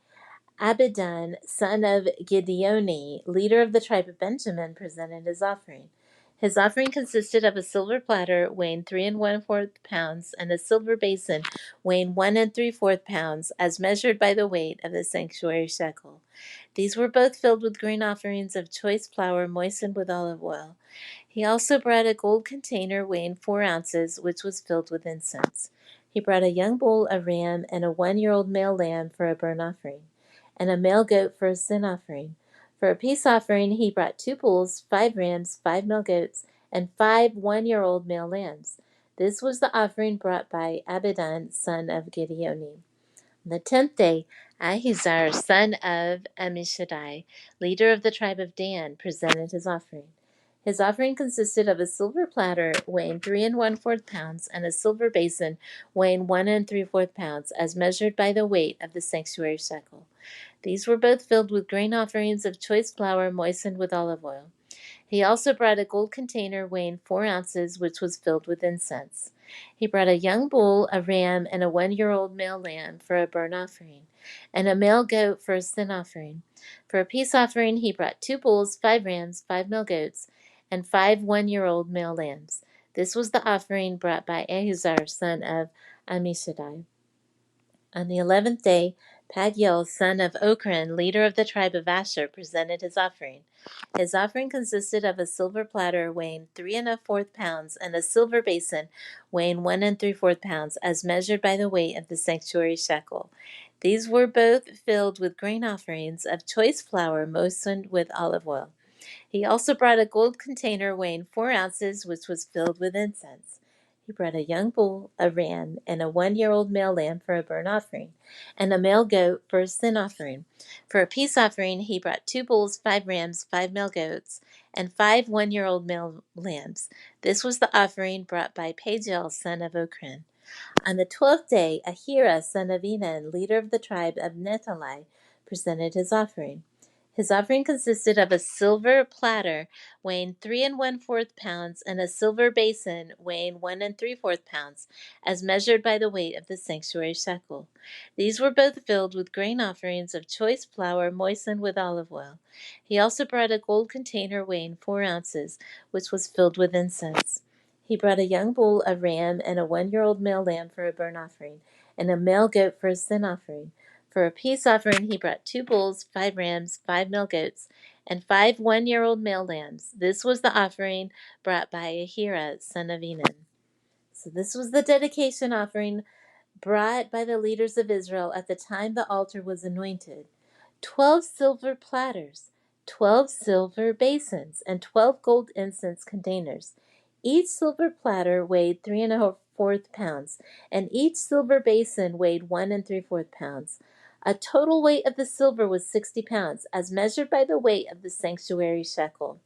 Abidan, son of Gideoni, leader of the tribe of Benjamin, presented his offering. His offering consisted of a silver platter weighing 3¼ pounds and a silver basin weighing 1¾ pounds, as measured by the weight of the sanctuary shekel. These were both filled with grain offerings of choice flour moistened with olive oil. He also brought a gold container weighing 4 ounces, which was filled with incense. He brought a young bull, a ram, and a 1-year-old male lamb for a burnt offering, and a male goat for a sin offering. For a peace offering, he brought 2 bulls, 5 rams, 5 male goats, and 5 one-year-old male lambs. This was the offering brought by Abidan, son of Gideoni. On the 10th day, Ahizar, son of Ammishaddai, leader of the tribe of Dan, presented his offering. His offering consisted of a silver platter weighing 3¼ pounds and a silver basin weighing 1¾ pounds, as measured by the weight of the sanctuary shekel. These were both filled with grain offerings of choice flour moistened with olive oil. He also brought a gold container weighing 4 ounces, which was filled with incense. He brought a young bull, a ram, and a 1-year-old male lamb for a burnt offering, and a male goat for a sin offering. For a peace offering, he brought 2 bulls, 5 rams, 5 male goats, and 5 one-year-old male lambs. This was the offering brought by Ahizar, son of Ammishaddai. On the 11th day, Pagiel, son of Ochran, leader of the tribe of Asher, presented his offering. His offering consisted of a silver platter weighing 3¼ pounds and a silver basin weighing 1¾ pounds, as measured by the weight of the sanctuary shekel. These were both filled with grain offerings of choice flour moistened with olive oil. He also brought a gold container weighing 4 ounces, which was filled with incense. He brought a young bull, a ram, and a 1-year-old male lamb for a burnt offering, and a male goat for a sin offering. For a peace offering, he brought 2 bulls, 5 rams, 5 male goats, and 5 one-year-old male lambs. This was the offering brought by Pagiel, son of Ochran. On the 12th day, Ahira, son of Enan, leader of the tribe of Naphtali, presented his offering. His offering consisted of a silver platter weighing 3¼ pounds and a silver basin weighing 1¾ pounds, as measured by the weight of the sanctuary shekel. These were both filled with grain offerings of choice flour moistened with olive oil. He also brought a gold container weighing 4 ounces, which was filled with incense. He brought a young bull, a ram, and a 1-year-old male lamb for a burnt offering, and a male goat for a sin offering. For a peace offering, he brought 2 bulls, 5 rams, 5 male goats, and 5 1-year-old male lambs. This was the offering brought by Ahira, son of Enan. So this was the dedication offering brought by the leaders of Israel at the time the altar was anointed. 12 silver platters, 12 silver basins, and 12 gold incense containers. Each silver platter weighed 3¼ pounds, and each silver basin weighed 1¾ pounds. A total weight of the silver was 60 pounds, as measured by the weight of the sanctuary shekel.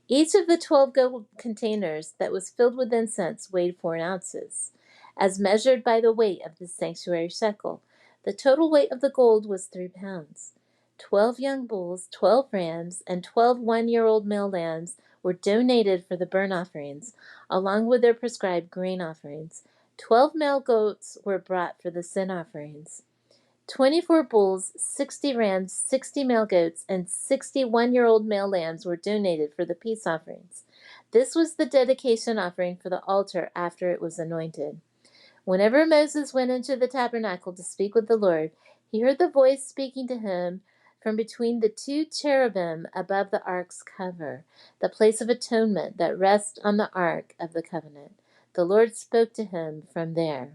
Each of the 12 gold containers that was filled with incense weighed 4 ounces, as measured by the weight of the sanctuary shekel. The total weight of the gold was 3 pounds. 12 young bulls, 12 rams, and 12 1-year-old male lambs were donated for the burnt offerings, along with their prescribed grain offerings. 12 male goats were brought for the sin offerings. 24 bulls, 60 rams, 60 male goats, and 60 1-year-old male lambs were donated for the peace offerings. This was the dedication offering for the altar after it was anointed. Whenever Moses went into the tabernacle to speak with the Lord, he heard the voice speaking to him from between the 2 cherubim above the ark's cover, the place of atonement that rests on the ark of the covenant. The Lord spoke to him from there.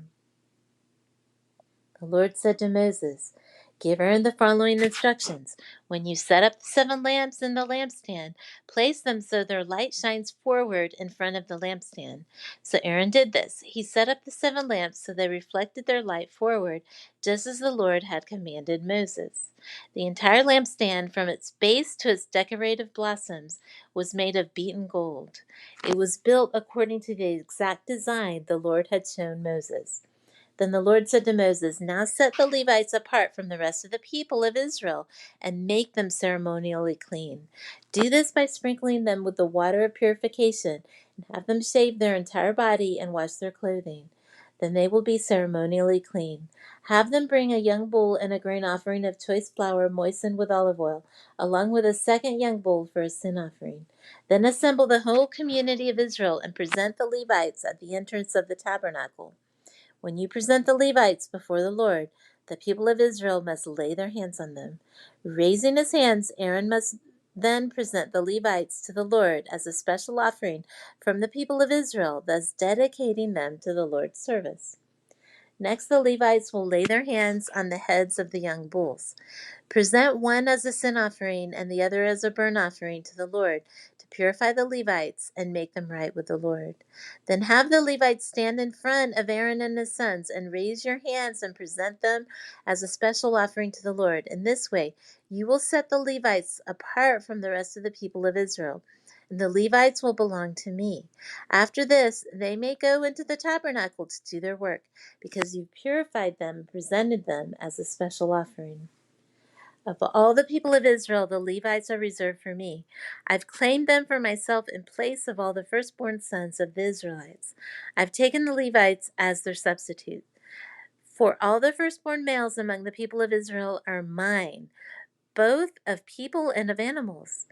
The Lord said to Moses, "Give Aaron the following instructions. When you set up the 7 lamps in the lampstand, place them so their light shines forward in front of the lampstand." So Aaron did this. He set up the 7 lamps so they reflected their light forward, just as the Lord had commanded Moses. The entire lampstand, from its base to its decorative blossoms, was made of beaten gold. It was built according to the exact design the Lord had shown Moses. Then the Lord said to Moses, "Now set the Levites apart from the rest of the people of Israel and make them ceremonially clean. Do this by sprinkling them with the water of purification and have them shave their entire body and wash their clothing. Then they will be ceremonially clean. Have them bring a young bull and a grain offering of choice flour moistened with olive oil, along with a second young bull for a sin offering. Then assemble the whole community of Israel and present the Levites at the entrance of the tabernacle. When you present the Levites before the Lord, the people of Israel must lay their hands on them. Raising his hands, Aaron must then present the Levites to the Lord as a special offering from the people of Israel, thus dedicating them to the Lord's service. Next, the Levites will lay their hands on the heads of the young bulls. Present one as a sin offering and the other as a burnt offering to the Lord to purify the Levites and make them right with the Lord. Then have the Levites stand in front of Aaron and his sons and raise your hands and present them as a special offering to the Lord. In this way, you will set the Levites apart from the rest of the people of Israel. And the Levites will belong to me. After this, they may go into the tabernacle to do their work, because you purified them and presented them as a special offering. Of all the people of Israel, the Levites are reserved for me. I've claimed them for myself in place of all the firstborn sons of the Israelites. I've taken the Levites as their substitute. For all the firstborn males among the people of Israel are mine, both of people and of animals.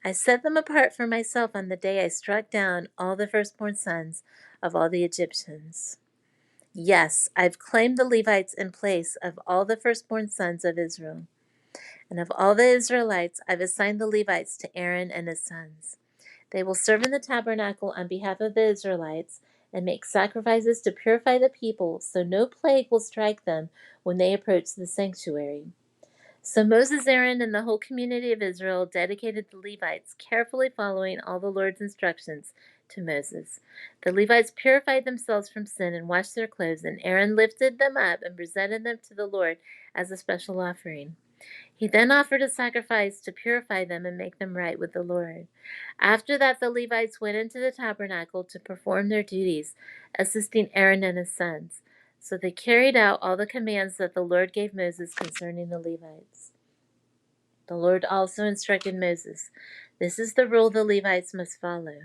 I set them apart for myself on the day I struck down all the firstborn sons of all the Egyptians. Yes, I've claimed the Levites in place of all the firstborn sons of Israel. And of all the Israelites, I've assigned the Levites to Aaron and his sons. They will serve in the tabernacle on behalf of the Israelites and make sacrifices to purify the people, so no plague will strike them when they approach the sanctuary. So Moses, Aaron, and the whole community of Israel dedicated the Levites, carefully following all the Lord's instructions to Moses. The Levites purified themselves from sin and washed their clothes, and Aaron lifted them up and presented them to the Lord as a special offering. He then offered a sacrifice to purify them and make them right with the Lord. After that, the Levites went into the tabernacle to perform their duties, assisting Aaron and his sons. So they carried out all the commands that the Lord gave Moses concerning the Levites. The Lord also instructed Moses, "This is the rule the Levites must follow.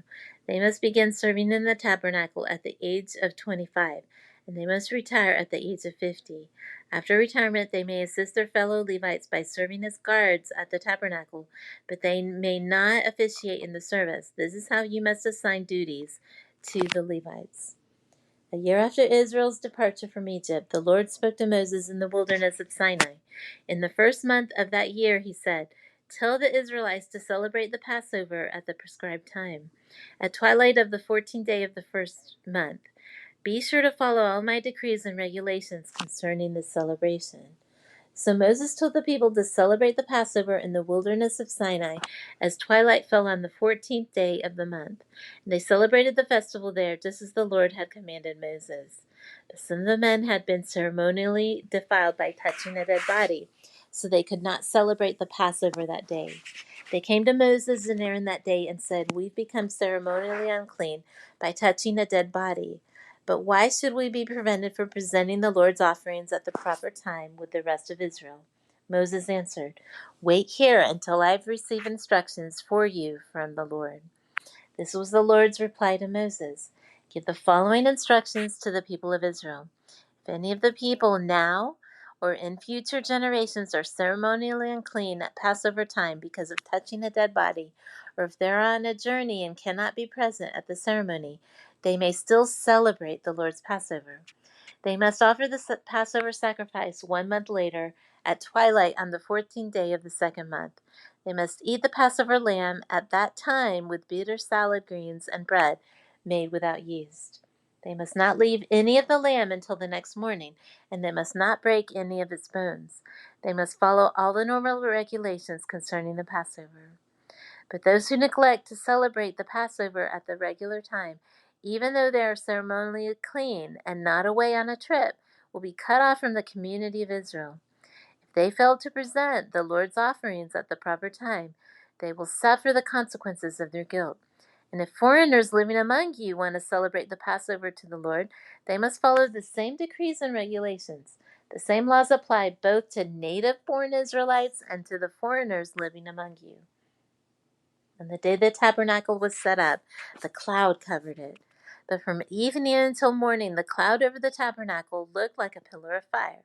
They must begin serving in the tabernacle at the age of 25, and they must retire at the age of 50. After retirement, they may assist their fellow Levites by serving as guards at the tabernacle, but they may not officiate in the service. This is how you must assign duties to the Levites." A year after Israel's departure from Egypt, the Lord spoke to Moses in the wilderness of Sinai. In the first month of that year, he said, "Tell the Israelites to celebrate the Passover at the prescribed time, at twilight of the 14th day of the first month. Be sure to follow all my decrees and regulations concerning this celebration." So Moses told the people to celebrate the Passover in the wilderness of Sinai as twilight fell on the 14th day of the month. And they celebrated the festival there just as the Lord had commanded Moses. But some of the men had been ceremonially defiled by touching a dead body, so they could not celebrate the Passover that day. They came to Moses and Aaron that day and said, "We've become ceremonially unclean by touching a dead body. But why should we be prevented from presenting the Lord's offerings at the proper time with the rest of Israel?" Moses answered, "Wait here until I have received instructions for you from the Lord." This was the Lord's reply to Moses. "Give the following instructions to the people of Israel. If any of the people now or in future generations are ceremonially unclean at Passover time because of touching a dead body, or if they are on a journey and cannot be present at the ceremony, they may still celebrate the Lord's Passover. They must offer the Passover sacrifice 1 month later at twilight on the 14th day of the second month. They must eat the Passover lamb at that time with bitter salad greens and bread made without yeast. They must not leave any of the lamb until the next morning, and they must not break any of its bones. They must follow all the normal regulations concerning the Passover. But those who neglect to celebrate the Passover at the regular time, even though they are ceremonially clean and not away on a trip, will be cut off from the community of Israel. If they fail to present the Lord's offerings at the proper time, they will suffer the consequences of their guilt. And if foreigners living among you want to celebrate the Passover to the Lord, they must follow the same decrees and regulations. The same laws apply both to native-born Israelites and to the foreigners living among you. On the day the tabernacle was set up, the cloud covered it. But from evening until morning, the cloud over the tabernacle looked like a pillar of fire.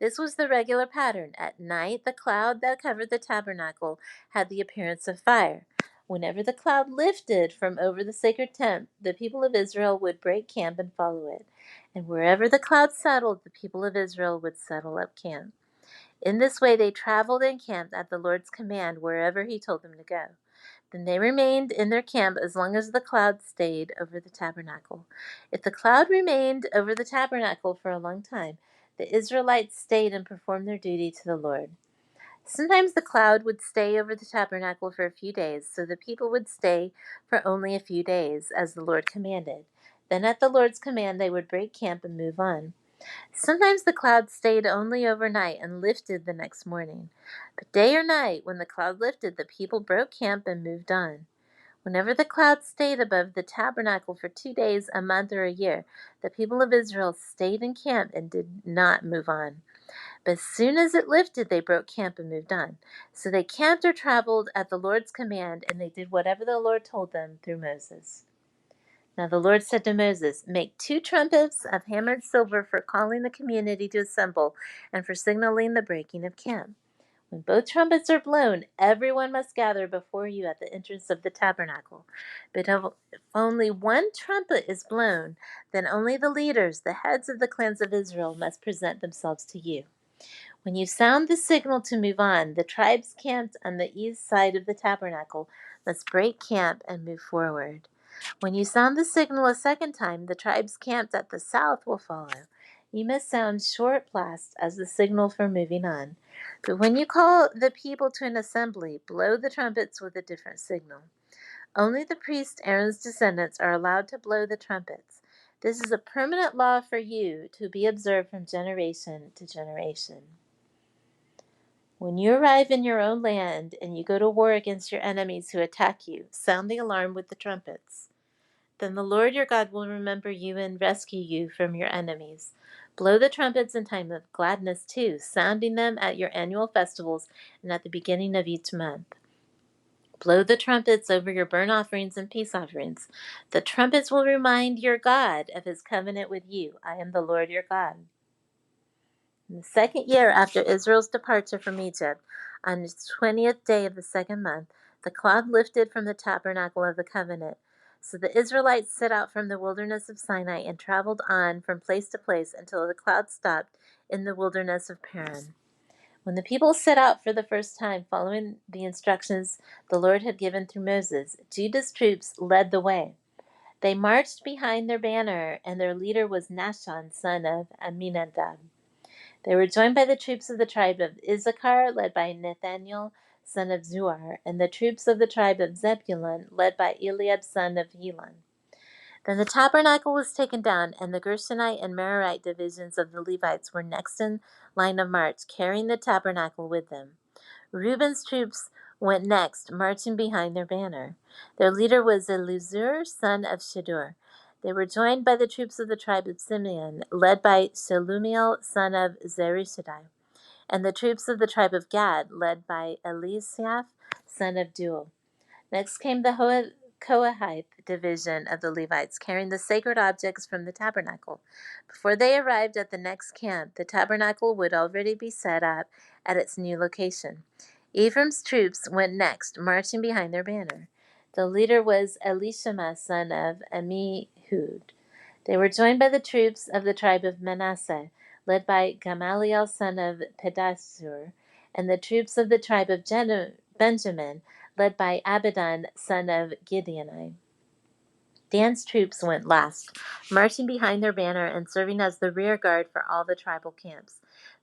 This was the regular pattern. At night, the cloud that covered the tabernacle had the appearance of fire. Whenever the cloud lifted from over the sacred tent, the people of Israel would break camp and follow it. And wherever the cloud settled, the people of Israel would settle up camp. In this way, they traveled and camped at the Lord's command wherever he told them to go. Then they remained in their camp as long as the cloud stayed over the tabernacle. If the cloud remained over the tabernacle for a long time, the Israelites stayed and performed their duty to the Lord. Sometimes the cloud would stay over the tabernacle for a few days, so the people would stay for only a few days, as the Lord commanded. Then at the Lord's command, they would break camp and move on. Sometimes the cloud stayed only overnight and lifted the next morning. But day or night, when the cloud lifted, the people broke camp and moved on. Whenever the cloud stayed above the tabernacle for 2 days, a month, or a year, the people of Israel stayed in camp and did not move on. But as soon as it lifted, they broke camp and moved on. So they camped or traveled at the Lord's command, and they did whatever the Lord told them through Moses. Now the Lord said to Moses, "Make 2 trumpets of hammered silver for calling the community to assemble and for signaling the breaking of camp. When both trumpets are blown, everyone must gather before you at the entrance of the tabernacle. But if only one trumpet is blown, then only the leaders, the heads of the clans of Israel, must present themselves to you. When you sound the signal to move on, the tribes camped on the east side of the tabernacle must break camp and move forward. When you sound the signal a second time, the tribes camped at the south will follow. You must sound short blasts as the signal for moving on. But when you call the people to an assembly, blow the trumpets with a different signal. Only the priest Aaron's descendants are allowed to blow the trumpets. This is a permanent law for you to be observed from generation to generation. When you arrive in your own land and you go to war against your enemies who attack you, sound the alarm with the trumpets. Then the Lord your God will remember you and rescue you from your enemies. Blow the trumpets in time of gladness too, sounding them at your annual festivals and at the beginning of each month. Blow the trumpets over your burnt offerings and peace offerings. The trumpets will remind your God of his covenant with you. I am the Lord your God. In the second year after Israel's departure from Egypt, on the 20th day of the second month, the cloud lifted from the tabernacle of the covenant. So the Israelites set out from the wilderness of Sinai and traveled on from place to place until the cloud stopped in the wilderness of Paran. When the people set out for the first time, following the instructions the Lord had given through Moses, Judah's troops led the way. They marched behind their banner, and their leader was Nahshon, son of Amminadab. They were joined by the troops of the tribe of Issachar, led by Nathaniel, son of Zuar, and the troops of the tribe of Zebulun, led by Eliab, son of Helon. Then the tabernacle was taken down, and the Gershonite and Merarite divisions of the Levites were next in line of march, carrying the tabernacle with them. Reuben's troops went next, marching behind their banner. Their leader was Elizur, son of Shedeur. They were joined by the troops of the tribe of Simeon, led by Shelumiel, son of Zerishaddai, and the troops of the tribe of Gad, led by Eliasaph, son of Deuel. Next came the Kohathite division of the Levites, carrying the sacred objects from the tabernacle. Before they arrived at the next camp, the tabernacle would already be set up at its new location. Ephraim's troops went next, marching behind their banner. The leader was Elishama, son of Ammihud. They were joined by the troops of the tribe of Manasseh, led by Gamaliel, son of Pedasur, and the troops of the tribe of Benjamin, led by Abidan, son of Gideoni. Dan's troops went last, marching behind their banner and serving as the rear guard for all the tribal camps.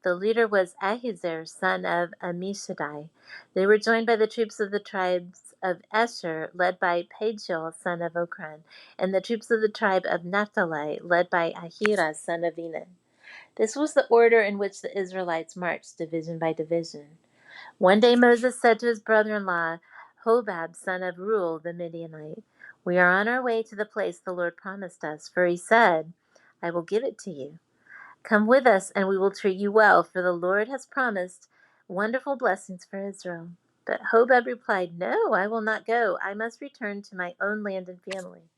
The leader was Ahiezer, son of Ammishaddai. They were joined by the troops of the tribes of Asher, led by Pagiel, son of Okran, and the troops of the tribe of Naphtali, led by Ahira, son of Enan. This was the order in which the Israelites marched, division by division. One day Moses said to his brother-in-law, Hobab, son of Reuel the Midianite, "We are on our way to the place the Lord promised us, for he said, 'I will give it to you.' Come with us, and we will treat you well, for the Lord has promised wonderful blessings for Israel." But Hobab replied, "No, I will not go. I must return to my own land and family."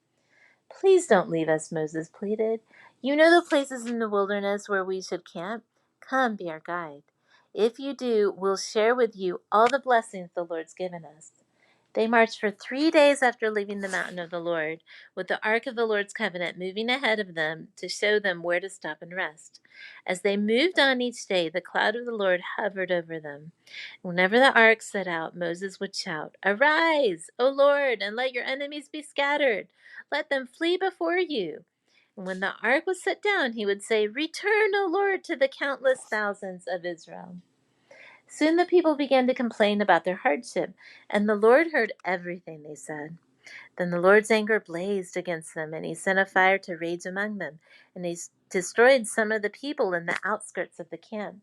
"Please don't leave us," Moses pleaded. "You know the places in the wilderness where we should camp. Come, be our guide. If you do, we'll share with you all the blessings the Lord's given us." They marched for 3 days after leaving the mountain of the Lord, with the ark of the Lord's covenant moving ahead of them to show them where to stop and rest. As they moved on each day, the cloud of the Lord hovered over them. Whenever the ark set out, Moses would shout, "Arise, O Lord, and let your enemies be scattered. Let them flee before you." And when the ark was set down, he would say, "Return, O Lord, to the countless thousands of Israel." Soon the people began to complain about their hardship, and the Lord heard everything they said. Then the Lord's anger blazed against them, and he sent a fire to rage among them, and he destroyed some of the people in the outskirts of the camp.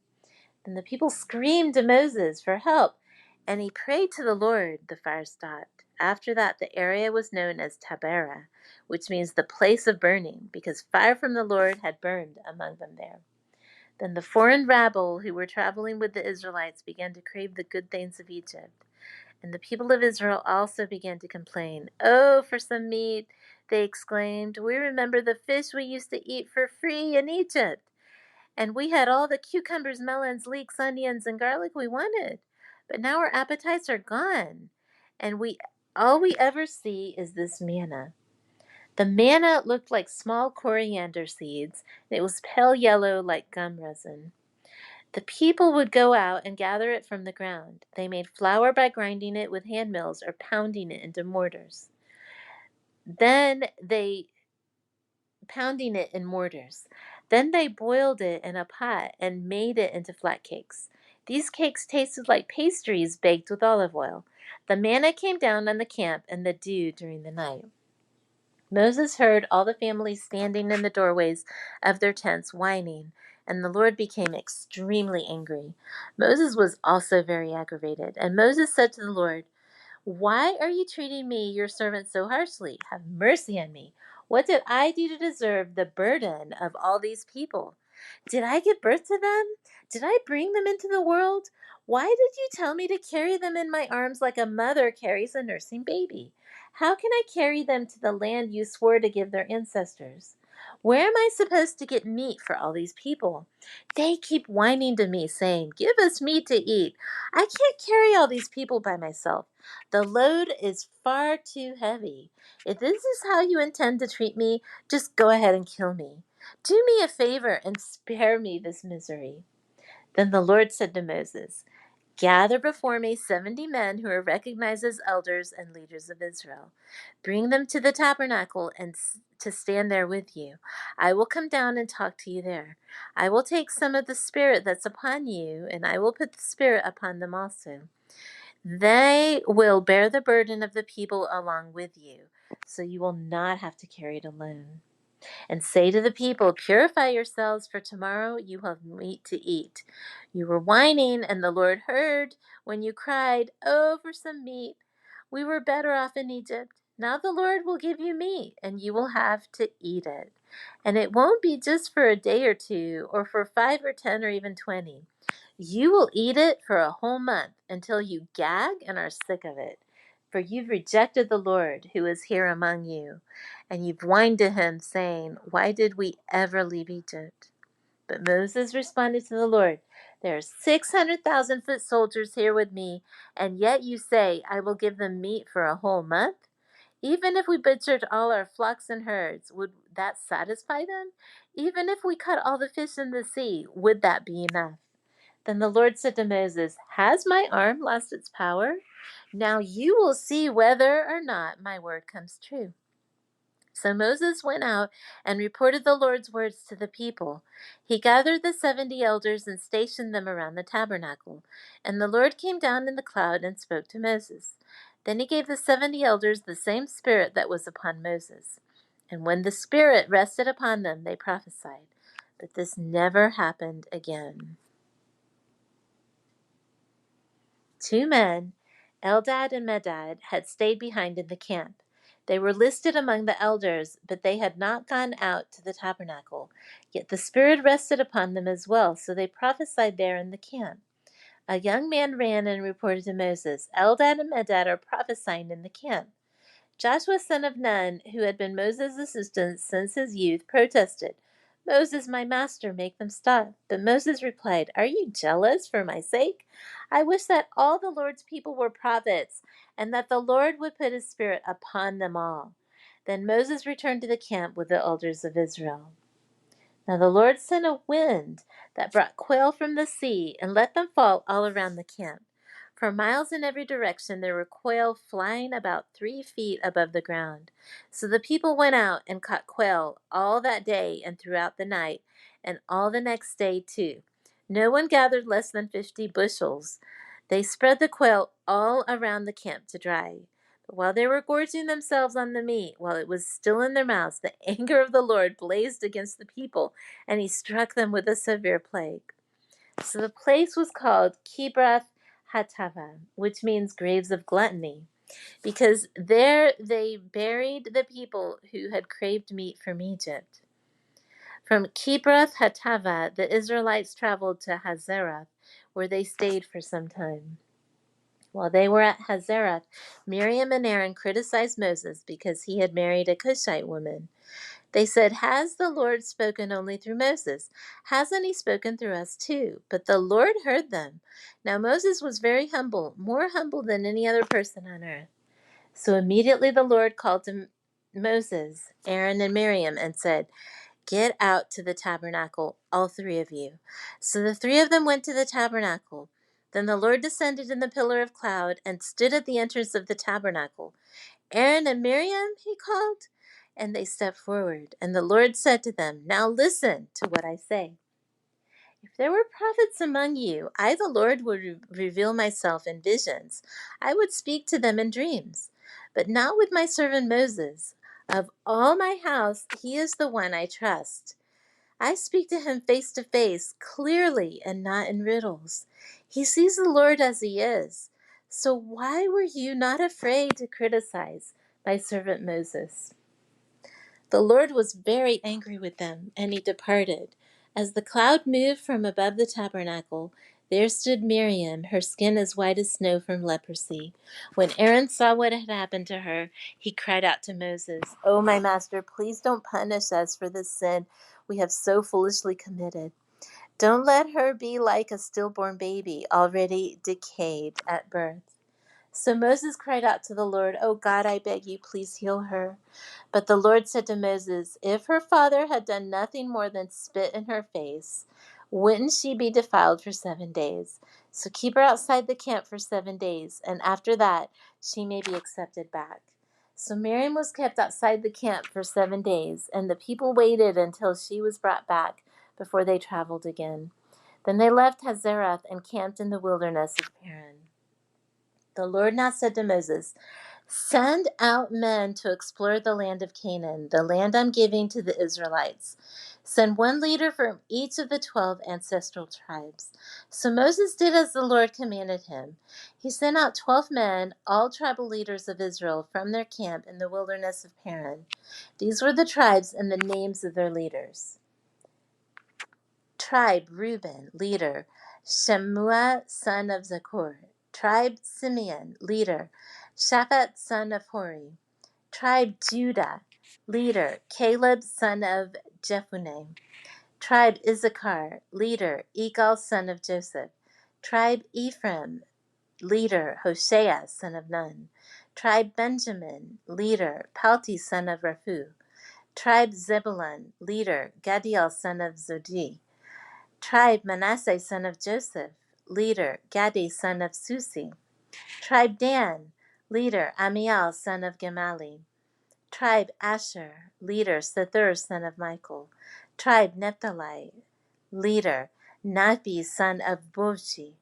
Then the people screamed to Moses for help, and he prayed to the Lord. The fire stopped. After that, the area was known as Taberah, which means the place of burning, because fire from the Lord had burned among them there. Then the foreign rabble who were traveling with the Israelites began to crave the good things of Egypt. And the people of Israel also began to complain. "Oh, for some meat," they exclaimed. "We remember the fish we used to eat for free in Egypt. And we had all the cucumbers, melons, leeks, onions, and garlic we wanted. But now our appetites are gone, and all we ever see is this manna." The manna looked like small coriander seeds, and it was pale yellow like gum resin. The people would go out and gather it from the ground. They made flour by grinding it with hand mills or pounding it into mortars. Then they pounding it in mortars. Then they boiled it in a pot and made it into flat cakes. These cakes tasted like pastries baked with olive oil. The manna came down on the camp and the dew during the night. Moses heard all the families standing in the doorways of their tents whining, and the Lord became extremely angry. Moses was also very aggravated, and Moses said to the Lord, "Why are you treating me, your servant, so harshly? Have mercy on me. What did I do to deserve the burden of all these people?" Did I give birth to them? Did I bring them into the world? Why did you tell me to carry them in my arms like a mother carries a nursing baby? How can I carry them to the land you swore to give their ancestors? Where am I supposed to get meat for all these people? They keep whining to me, saying, 'Give us meat to eat.' I can't carry all these people by myself. The load is far too heavy. If this is how you intend to treat me, just go ahead and kill me. Do me a favor and spare me this misery." Then the Lord said to Moses, "Gather before me 70 men who are recognized as elders and leaders of Israel. Bring them to the tabernacle and to stand there with you. I will come down and talk to you there. I will take some of the Spirit that's upon you, and I will put the Spirit upon them also. They will bear the burden of the people along with you, so you will not have to carry it alone. And say to the people, 'Purify yourselves, for tomorrow you have meat to eat.' You were whining, and the Lord heard when you cried, 'Oh, for some meat! We were better off in Egypt.' Now the Lord will give you meat, and you will have to eat it. And it won't be just for a day or two, or for 5 or 10 or even 20. You will eat it for a whole month until you gag and are sick of it. For you've rejected the Lord who is here among you, and you've whined to him, saying, 'Why did we ever leave Egypt?'" But Moses responded to the Lord, "There are 600,000 foot soldiers here with me, and yet you say, 'I will give them meat for a whole month?' Even if we butchered all our flocks and herds, would that satisfy them? Even if we caught all the fish in the sea, would that be enough?" Then the Lord said to Moses, "Has my arm lost its power? Now you will see whether or not my word comes true." So Moses went out and reported the Lord's words to the people. He gathered the 70 elders and stationed them around the tabernacle. And the Lord came down in the cloud and spoke to Moses. Then he gave the 70 elders the same spirit that was upon Moses. And when the spirit rested upon them, they prophesied. But this never happened again. 2 men, Eldad and Medad, had stayed behind in the camp. They were listed among the elders, but they had not gone out to the tabernacle. Yet the Spirit rested upon them as well, so they prophesied there in the camp. A young man ran and reported to Moses, "Eldad and Medad are prophesying in the camp." Joshua, son of Nun, who had been Moses' assistant since his youth, protested, "Moses, my master, make them stop." But Moses replied, "Are you jealous for my sake? I wish that all the Lord's people were prophets, and that the Lord would put his spirit upon them all." Then Moses returned to the camp with the elders of Israel. Now the Lord sent a wind that brought quail from the sea and let them fall all around the camp. For miles in every direction there were quail flying about 3 feet above the ground. So the people went out and caught quail all that day and throughout the night, and all the next day too. No one gathered less than 50 bushels. They spread the quail all around the camp to dry. But while they were gorging themselves on the meat, while it was still in their mouths, the anger of the Lord blazed against the people, and he struck them with a severe plague. So the place was called Kibroth Hattaavah, which means graves of gluttony, because there they buried the people who had craved meat from Egypt. From Kibroth Hattaavah, the Israelites traveled to Hazeroth, where they stayed for some time. While they were at Hazeroth, Miriam and Aaron criticized Moses because he had married a Cushite woman. They said, "Has the Lord spoken only through Moses? Hasn't he spoken through us too?" But the Lord heard them. Now Moses was very humble, more humble than any other person on earth. So immediately the Lord called to Moses, Aaron, and Miriam and said, "Get out to the tabernacle, all 3 of you." So the 3 of them went to the tabernacle. Then the Lord descended in the pillar of cloud and stood at the entrance of the tabernacle. "Aaron and Miriam," he called, and they stepped forward. And the Lord said to them, "Now listen to what I say. If there were prophets among you, I, the Lord, would reveal myself in visions. I would speak to them in dreams, but not with my servant Moses. Of all my house, he is the one I trust. I speak to him face to face, clearly and not in riddles. He sees the Lord as he is. So why were you not afraid to criticize my servant Moses?" The Lord was very angry with them, and he departed. As the cloud moved from above the tabernacle, there stood Miriam, her skin as white as snow from leprosy. When Aaron saw what had happened to her, he cried out to Moses, "Oh, my master, please don't punish us for this sin we have so foolishly committed. Don't let her be like a stillborn baby, already decayed at birth." So Moses cried out to the Lord, "Oh God, I beg you, please heal her." But the Lord said to Moses, "If her father had done nothing more than spit in her face, wouldn't she be defiled for 7 days? So keep her outside the camp for 7 days, and after that she may be accepted back." So Miriam was kept outside the camp for 7 days, and the people waited until she was brought back before they traveled again. Then they left Hazeroth and camped in the wilderness of Paran. The Lord now said to Moses, "Send out men to explore the land of Canaan, the land I'm giving to the Israelites. Send one leader from each of the 12 ancestral tribes." So Moses did as the Lord commanded him. He sent out 12 men, all tribal leaders of Israel, from their camp in the wilderness of Paran. These were the tribes and the names of their leaders. Tribe Reuben, leader, Shemua son of Zakur. Tribe Simeon, leader, Shaphat son of Hori. Tribe Judah, leader, Caleb son of Jephunneh. Tribe Issachar, leader, Igal son of Joseph. Tribe Ephraim, leader, Hoshea son of Nun. Tribe Benjamin, leader, Palti son of Raphu. Tribe Zebulun, leader, Gadiel son of Zodi. Tribe Manasseh son of Joseph, leader, Gadi son of Susi. Tribe Dan, leader, Amiel son of Gemali. Tribe Asher, leader, Sethur son of Michael. Tribe Naphtali, leader, Nabi son of Boshi.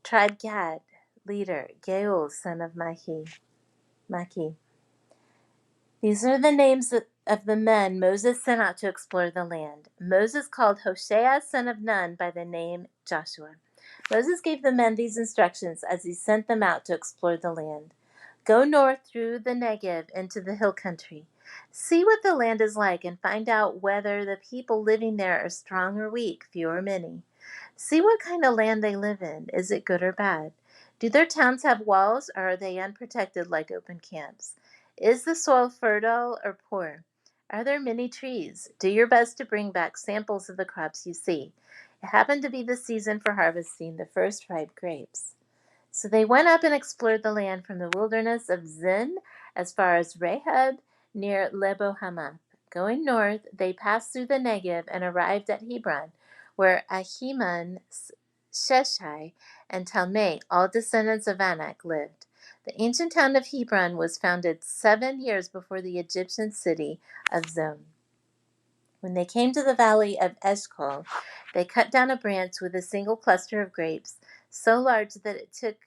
Tribe Gad, leader, Geuel son of Maki. These are the names of the men Moses sent out to explore the land. Moses called Hoshea son of Nun by the name Joshua. Moses gave the men these instructions as he sent them out to explore the land. Go north through the Negev into the hill country. See what the land is like and find out whether the people living there are strong or weak, few or many. See what kind of land they live in. Is it good or bad? Do their towns have walls, or are they unprotected like open camps? Is the soil fertile or poor? Are there many trees? Do your best to bring back samples of the crops you see. It happened to be the season for harvesting the first ripe grapes. So they went up and explored the land from the wilderness of Zin as far as Rahab near Lebo Hamath. Going north, they passed through the Negev and arrived at Hebron, where Ahiman, Sheshai, and Talmai, all descendants of Anak, lived. The ancient town of Hebron was founded 7 years before the Egyptian city of Zon. When they came to the valley of Eshcol, they cut down a branch with a single cluster of grapes, so large that it took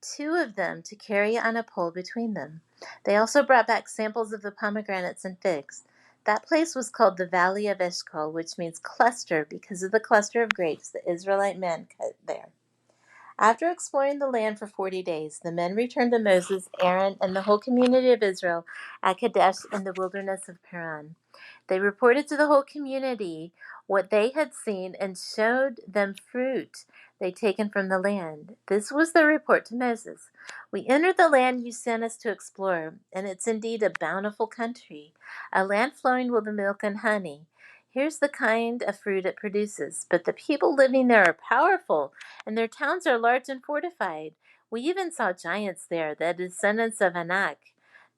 2 of them to carry on a pole between them. They also brought back samples of the pomegranates and figs. That place was called the Valley of Eshcol, which means cluster because of the cluster of grapes the Israelite men cut there. After exploring the land for 40 days, the men returned to Moses, Aaron, and the whole community of Israel at Kadesh in the wilderness of Paran. They reported to the whole community what they had seen and showed them fruit they'd taken from the land. This was the report to Moses. We entered the land you sent us to explore, and it's indeed a bountiful country, a land flowing with milk and honey. Here's the kind of fruit it produces. But the people living there are powerful, and their towns are large and fortified. We even saw giants there, the descendants of Anak.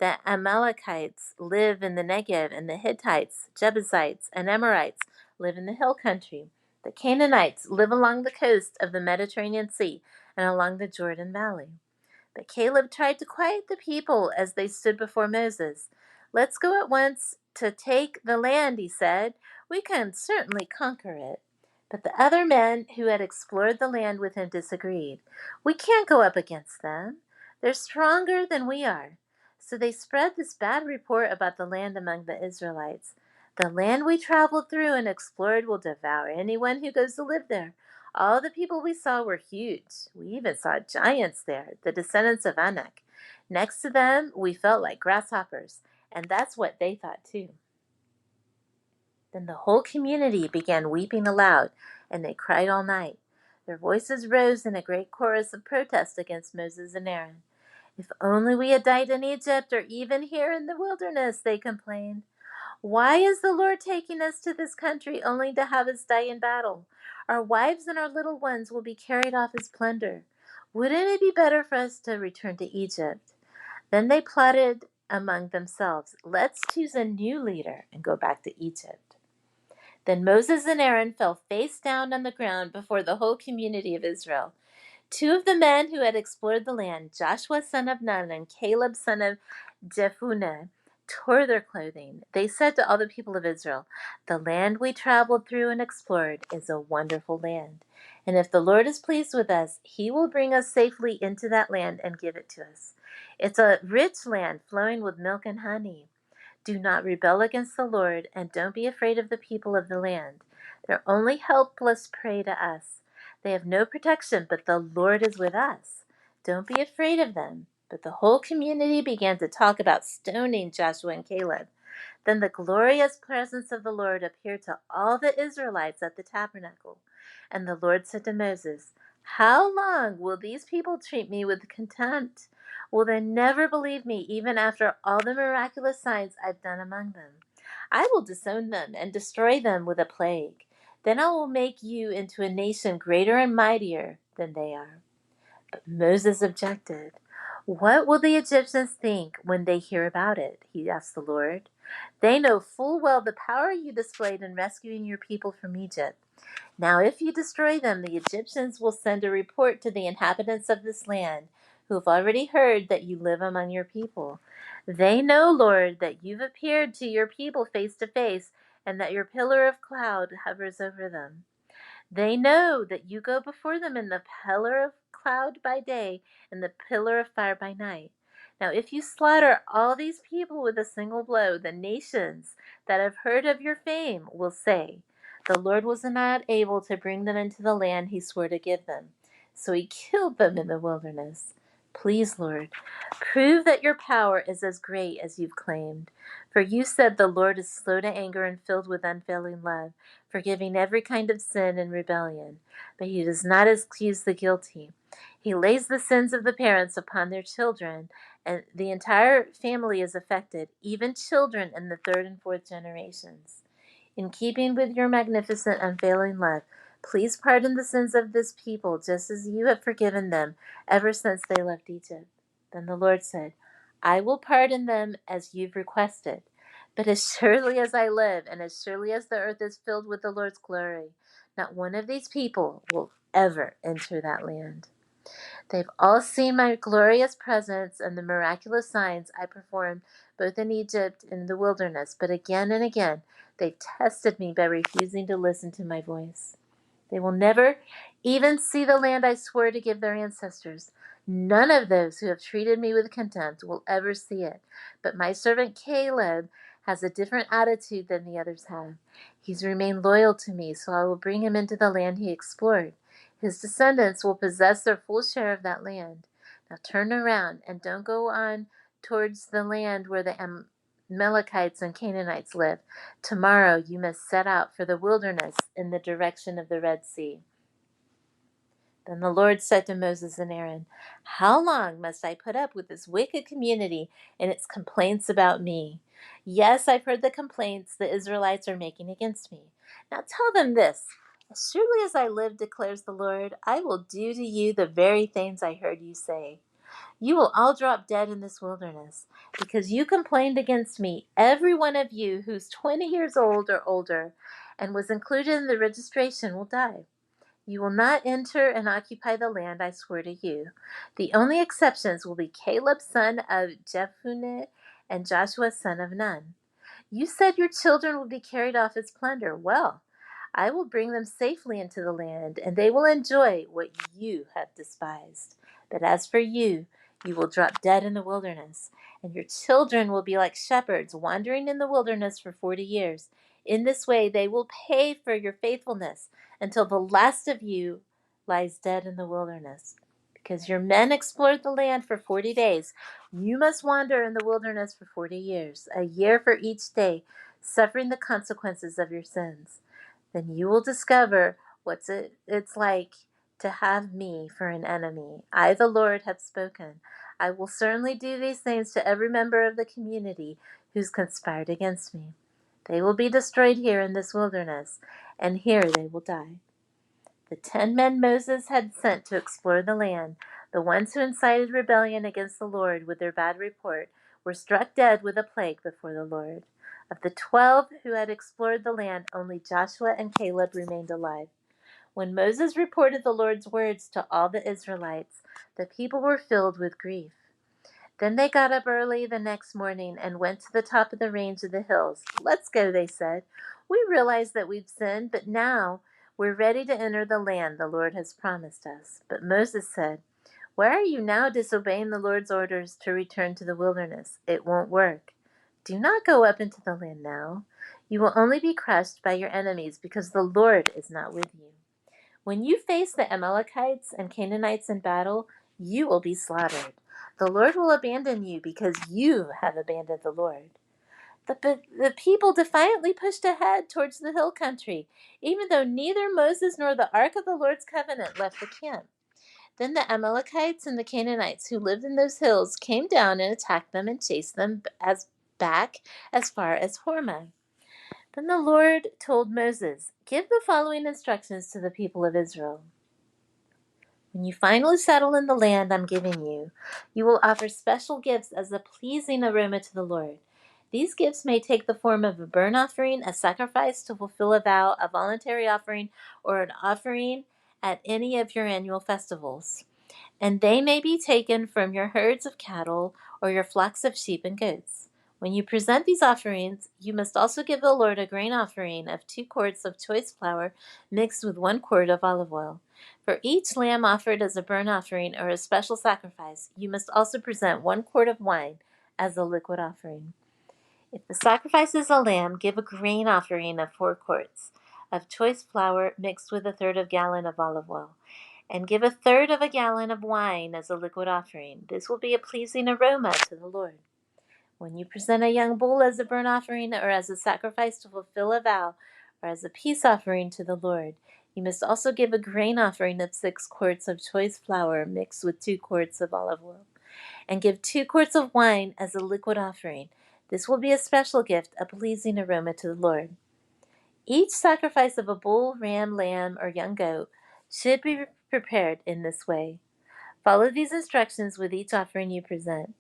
The Amalekites live in the Negev, and the Hittites, Jebusites, and Amorites live in the hill country. The Canaanites live along the coast of the Mediterranean Sea and along the Jordan Valley. But Caleb tried to quiet the people as they stood before Moses. "Let's go at once to take the land," he said. "We can certainly conquer it." But the other men who had explored the land with him disagreed. "We can't go up against them. They're stronger than we are." So they spread this bad report about the land among the Israelites. "The land we traveled through and explored will devour anyone who goes to live there. All the people we saw were huge. We even saw giants there, the descendants of Anak. Next to them, we felt like grasshoppers." And that's what they thought too. Then the whole community began weeping aloud, and they cried all night. Their voices rose in a great chorus of protest against Moses and Aaron. If only we had died in Egypt, or even here in the wilderness, they complained. Why is the Lord taking us to this country only to have us die in battle? Our wives and our little ones will be carried off as plunder. Wouldn't it be better for us to return to Egypt? Then they plotted among themselves, let's choose a new leader and go back to Egypt. Then Moses and Aaron fell face down on the ground before the whole community of Israel. Two of the men who had explored the land, Joshua son of Nun and Caleb son of Jephunneh, tore their clothing. They said to all the people of Israel, the land we traveled through and explored is a wonderful land. And if the Lord is pleased with us, he will bring us safely into that land and give it to us. It's a rich land flowing with milk and honey. Do not rebel against the Lord, and don't be afraid of the people of the land. They're only helpless prey to us. They have no protection, but the Lord is with us. Don't be afraid of them. But the whole community began to talk about stoning Joshua and Caleb. Then the glorious presence of the Lord appeared to all the Israelites at the tabernacle. And the Lord said to Moses, how long will these people treat me with contempt? Will they never believe me even after all the miraculous signs I've done among them? I will disown them and destroy them with a plague. Then I will make you into a nation greater and mightier than they are. But Moses objected. What will the Egyptians think when they hear about it? He asked the Lord. They know full well the power you displayed in rescuing your people from Egypt. Now, if you destroy them, the Egyptians will send a report to the inhabitants of this land, who have already heard that you live among your people. They know, Lord, that you've appeared to your people face to face, and that your pillar of cloud hovers over them. They know that you go before them in the pillar of cloud by day and the pillar of fire by night. Now, if you slaughter all these people with a single blow, the nations that have heard of your fame will say, the Lord was not able to bring them into the land he swore to give them, so he killed them in the wilderness. Please, Lord, prove that your power is as great as you've claimed. For you said the Lord is slow to anger and filled with unfailing love, forgiving every kind of sin and rebellion, but he does not excuse the guilty. He lays the sins of the parents upon their children, and the entire family is affected, even children in the third and fourth generations. In keeping with your magnificent, unfailing love, please pardon the sins of this people, just as you have forgiven them ever since they left Egypt. Then the Lord said, I will pardon them as you've requested. But as surely as I live, and as surely as the earth is filled with the Lord's glory, not one of these people will ever enter that land. They've all seen my glorious presence and the miraculous signs I performed both in Egypt and in the wilderness, but again and again they've tested me by refusing to listen to my voice. They will never even see the land I swore to give their ancestors. None of those who have treated me with contempt will ever see it. But my servant Caleb has a different attitude than the others have. He's remained loyal to me, so I will bring him into the land he explored. His descendants will possess their full share of that land. Now turn around and don't go on towards the land where the Amalekites and Canaanites live. Tomorrow you must set out for the wilderness in the direction of the Red Sea. Then the Lord said to Moses and Aaron, how long must I put up with this wicked community and its complaints about me? Yes, I've heard the complaints the Israelites are making against me. Now tell them this. As surely as I live, declares the Lord, I will do to you the very things I heard you say. You will all drop dead in this wilderness, because you complained against me, every one of you who's 20 years old or older and was included in the registration will die. You will not enter and occupy the land I swore to you. The only exceptions will be Caleb son of Jephunneh and Joshua son of Nun. You said your children will be carried off as plunder. Well, I will bring them safely into the land, and they will enjoy what you have despised. But as for you, you will drop dead in the wilderness, and your children will be like shepherds wandering in the wilderness for 40 years. In this way, they will pay for your faithfulness until the last of you lies dead in the wilderness. Because your men explored the land for 40 days, you must wander in the wilderness for 40 years, a year for each day, suffering the consequences of your sins. Then you will discover it's like to have me for an enemy. I, the Lord, have spoken. I will certainly do these things to every member of the community who's conspired against me. They will be destroyed here in this wilderness, and here they will die. The 10 men Moses had sent to explore the land, the ones who incited rebellion against the Lord with their bad report, were struck dead with a plague before the Lord. Of the 12 who had explored the land, only Joshua and Caleb remained alive. When Moses reported the Lord's words to all the Israelites, the people were filled with grief. Then they got up early the next morning and went to the top of the range of the hills. Let's go, they said. We realize that we've sinned, but now we're ready to enter the land the Lord has promised us. But Moses said, why are you now disobeying the Lord's orders to return to the wilderness? It won't work. Do not go up into the land now. You will only be crushed by your enemies because the Lord is not with you. When you face the Amalekites and Canaanites in battle, you will be slaughtered. The Lord will abandon you because you have abandoned the Lord. The people defiantly pushed ahead towards the hill country, even though neither Moses nor the Ark of the Lord's covenant left the camp. Then the Amalekites and the Canaanites who lived in those hills came down and attacked them and chased them back as far as Hormah. Then the Lord told Moses, give the following instructions to the people of Israel. When you finally settle in the land I'm giving you, you will offer special gifts as a pleasing aroma to the Lord. These gifts may take the form of a burnt offering, a sacrifice to fulfill a vow, a voluntary offering, or an offering at any of your annual festivals. And they may be taken from your herds of cattle or your flocks of sheep and goats. When you present these offerings, you must also give the Lord a grain offering of 2 quarts of choice flour mixed with 1 quart of olive oil. For each lamb offered as a burnt offering or a special sacrifice, you must also present 1 quart of wine as a liquid offering. If the sacrifice is a lamb, give a grain offering of 4 quarts of choice flour mixed with 1/3 of a gallon of olive oil, and give 1/3 of a gallon of wine as a liquid offering. This will be a pleasing aroma to the Lord. When you present a young bull as a burnt offering or as a sacrifice to fulfill a vow or as a peace offering to the Lord, you must also give a grain offering of 6 quarts of choice flour mixed with 2 quarts of olive oil, and give 2 quarts of wine as a liquid offering. This will be a special gift, a pleasing aroma to the Lord. Each sacrifice of a bull, ram, lamb, or young goat should be prepared in this way. Follow these instructions with each offering you present.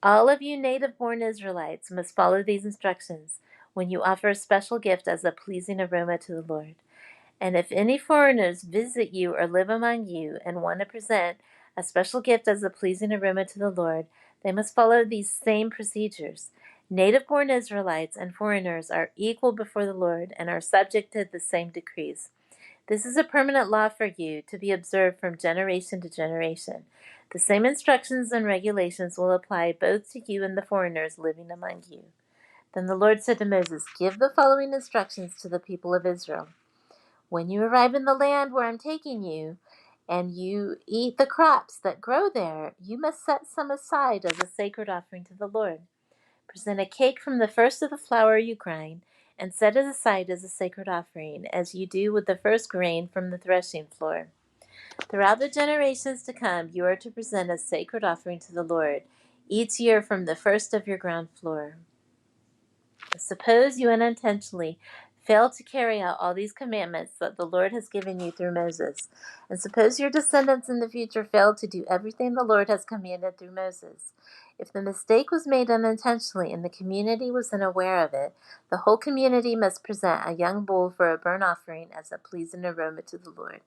All of you native-born Israelites must follow these instructions when you offer a special gift as a pleasing aroma to the Lord. And if any foreigners visit you or live among you and want to present a special gift as a pleasing aroma to the Lord, they must follow these same procedures. Native-born Israelites and foreigners are equal before the Lord and are subject to the same decrees. This is a permanent law for you to be observed from generation to generation. The same instructions and regulations will apply both to you and the foreigners living among you. Then the Lord said to Moses, give the following instructions to the people of Israel. When you arrive in the land where I'm taking you, and you eat the crops that grow there, you must set some aside as a sacred offering to the Lord. Present a cake from the first of the flour you grind, and set it aside as a sacred offering, as you do with the first grain from the threshing floor. Throughout the generations to come, you are to present a sacred offering to the Lord, each year from the first of your ground floor. Suppose you unintentionally fail to carry out all these commandments that the Lord has given you through Moses, and suppose your descendants in the future fail to do everything the Lord has commanded through Moses. If the mistake was made unintentionally and the community was unaware of it, the whole community must present a young bull for a burnt offering as a pleasing aroma to the Lord.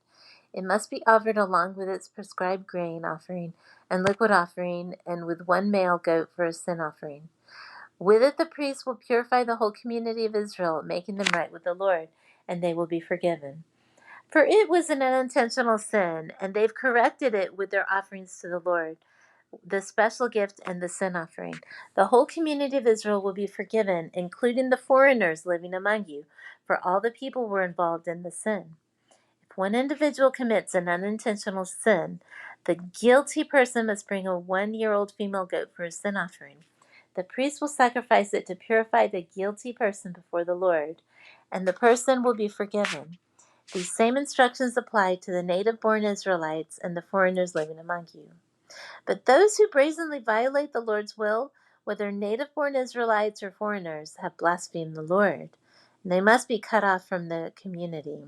It must be offered along with its prescribed grain offering and liquid offering, and with 1 male goat for a sin offering. With it the priest will purify the whole community of Israel, making them right with the Lord, and they will be forgiven. For it was an unintentional sin, and they've corrected it with their offerings to the Lord, the special gift and the sin offering. The whole community of Israel will be forgiven, including the foreigners living among you, for all the people were involved in the sin. If one individual commits an unintentional sin, the guilty person must bring a 1-year-old female goat for a sin offering. The priest will sacrifice it to purify the guilty person before the Lord, and the person will be forgiven. These same instructions apply to the native-born Israelites and the foreigners living among you. But those who brazenly violate the Lord's will, whether native-born Israelites or foreigners, have blasphemed the Lord, and they must be cut off from the community.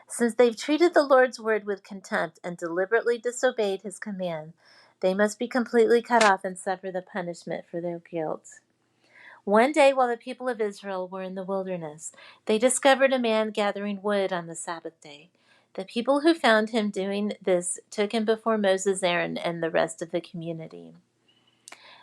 Since they've treated the Lord's word with contempt and deliberately disobeyed his command, they must be completely cut off and suffer the punishment for their guilt. One day, while the people of Israel were in the wilderness, they discovered a man gathering wood on the Sabbath day. The people who found him doing this took him before Moses, Aaron, and the rest of the community.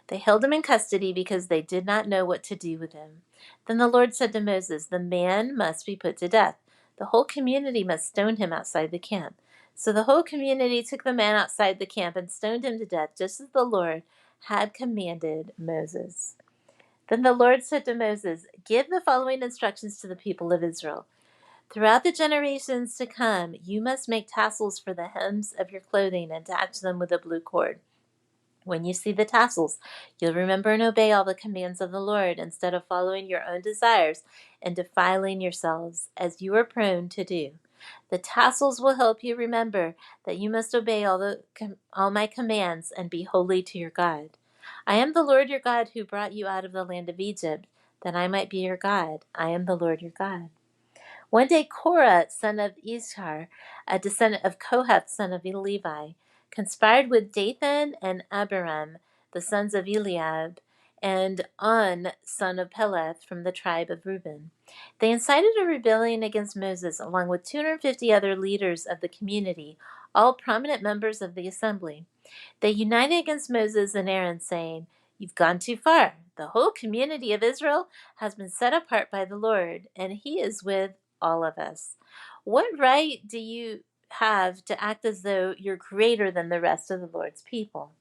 They held him in custody because they did not know what to do with him. Then the Lord said to Moses, "The man must be put to death. The whole community must stone him outside the camp." So the whole community took the man outside the camp and stoned him to death, just as the Lord had commanded Moses. Then the Lord said to Moses, "Give the following instructions to the people of Israel. Throughout the generations to come, you must make tassels for the hems of your clothing and attach them with a blue cord. When you see the tassels, you'll remember and obey all the commands of the Lord instead of following your own desires and defiling yourselves, as you are prone to do. The tassels will help you remember that you must obey all my commands and be holy to your God. I am the Lord your God who brought you out of the land of Egypt, that I might be your God. I am the Lord your God." One day Korah, son of Izhar, a descendant of Kohath, son of Levi, conspired with Dathan and Abiram, the sons of Eliab, and On, son of Peleth, from the tribe of Reuben. They incited a rebellion against Moses along with 250 other leaders of the community, all prominent members of the assembly. They united against Moses and Aaron, saying, "You've gone too far. The whole community of Israel has been set apart by the Lord, and he is with all of us. What right do you have to act as though you're greater than the rest of the Lord's people?"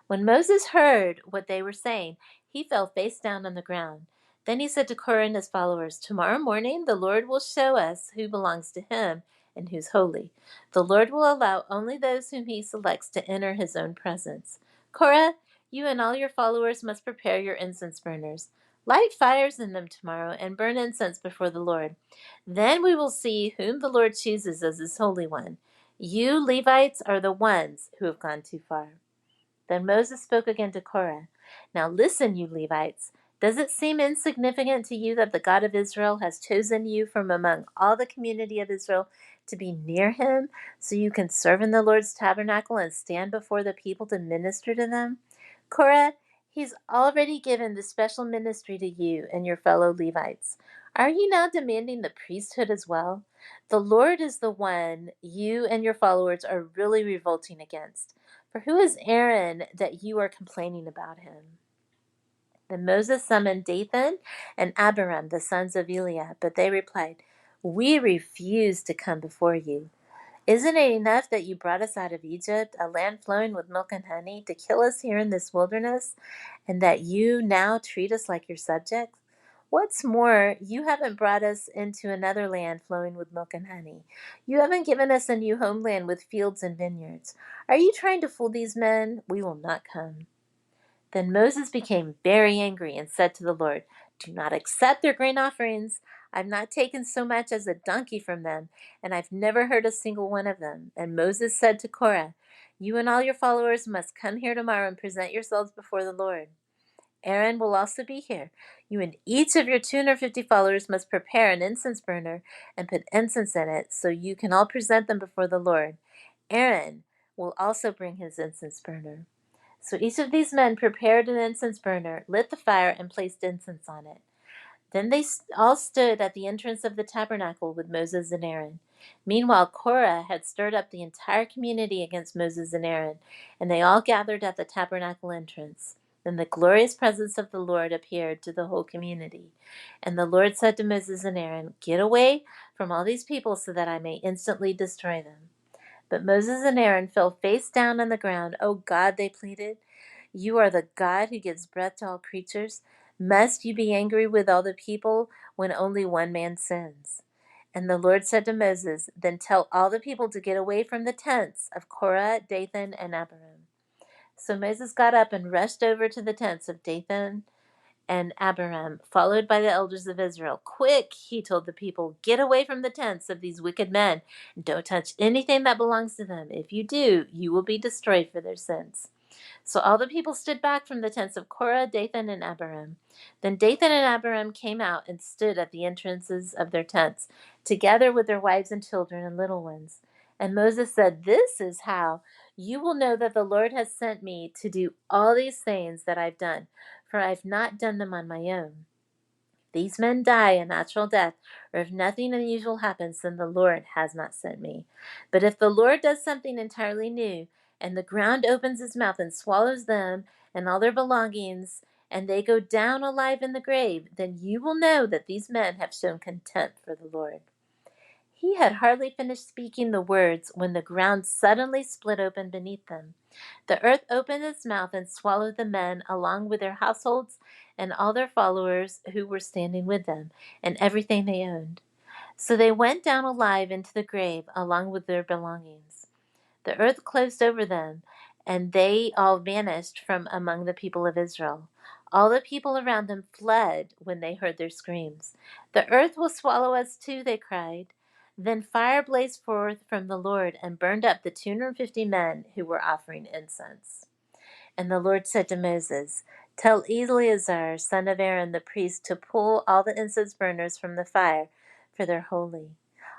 When Moses heard what they were saying, he fell face down on the ground. Then he said to Korah and his followers, "Tomorrow morning the Lord will show us who belongs to him and who's holy. The Lord will allow only those whom he selects to enter his own presence. Korah, you and all your followers must prepare your incense burners. Light fires in them tomorrow and burn incense before the Lord. Then we will see whom the Lord chooses as his holy one. You Levites are the ones who have gone too far." Then Moses spoke again to Korah. "Now listen, you Levites. Does it seem insignificant to you that the God of Israel has chosen you from among all the community of Israel to be near him, so you can serve in the Lord's tabernacle and stand before the people to minister to them? Korah, he's already given the special ministry to you and your fellow Levites. Are you now demanding the priesthood as well? The Lord is the one you and your followers are really revolting against. For who is Aaron that you are complaining about him?" Then Moses summoned Dathan and Abiram, the sons of Eliab, but they replied, "We refuse to come before you. Isn't it enough that you brought us out of Egypt, a land flowing with milk and honey, to kill us here in this wilderness, and that you now treat us like your subjects? What's more, you haven't brought us into another land flowing with milk and honey. You haven't given us a new homeland with fields and vineyards. Are you trying to fool these men? We will not come." Then Moses became very angry and said to the Lord, "Do not accept their grain offerings. I've not taken so much as a donkey from them, and I've never hurt a single one of them." And Moses said to Korah, "You and all your followers must come here tomorrow and present yourselves before the Lord. Aaron will also be here. You and each of your 250 followers must prepare an incense burner and put incense in it, so you can all present them before the Lord. Aaron will also bring his incense burner." So each of these men prepared an incense burner, lit the fire, and placed incense on it. Then they all stood at the entrance of the tabernacle with Moses and Aaron. Meanwhile, Korah had stirred up the entire community against Moses and Aaron, and they all gathered at the tabernacle entrance. Then the glorious presence of the Lord appeared to the whole community. And the Lord said to Moses and Aaron, "Get away from all these people so that I may instantly destroy them." But Moses and Aaron fell face down on the ground. "Oh God," they pleaded, "you are the God who gives breath to all creatures. Must you be angry with all the people when only one man sins?" And the Lord said to Moses, "Then tell all the people to get away from the tents of Korah, Dathan, and Abiram." So Moses got up and rushed over to the tents of Dathan and Abiram, followed by the elders of Israel. Quick, he told the people, get away from the tents of these wicked men, and don't touch anything that belongs to them. If you do, you will be destroyed for their sins. So all the people stood back from the tents of Korah, Dathan, and Abiram. Then Dathan and Abiram came out and stood at the entrances of their tents, together with their wives and children and little ones. And Moses said, this is how you will know that the Lord has sent me to do all these things that I've done, for I've not done them on my own. These men die a natural death, or if nothing unusual happens, then the Lord has not sent me. But if the Lord does something entirely new, and the ground opens its mouth and swallows them and all their belongings, and they go down alive in the grave, then you will know that these men have shown contempt for the Lord. He had hardly finished speaking the words when the ground suddenly split open beneath them. The earth opened its mouth and swallowed the men along with their households and all their followers who were standing with them, and everything they owned. So they went down alive into the grave along with their belongings. The earth closed over them, and they all vanished from among the people of Israel. All the people around them fled when they heard their screams. The earth will swallow us too, they cried. Then fire blazed forth from the Lord and burned up the 250 men who were offering incense. And the Lord said to Moses, tell Eleazar, son of Aaron the priest, to pull all the incense burners from the fire, for they're holy.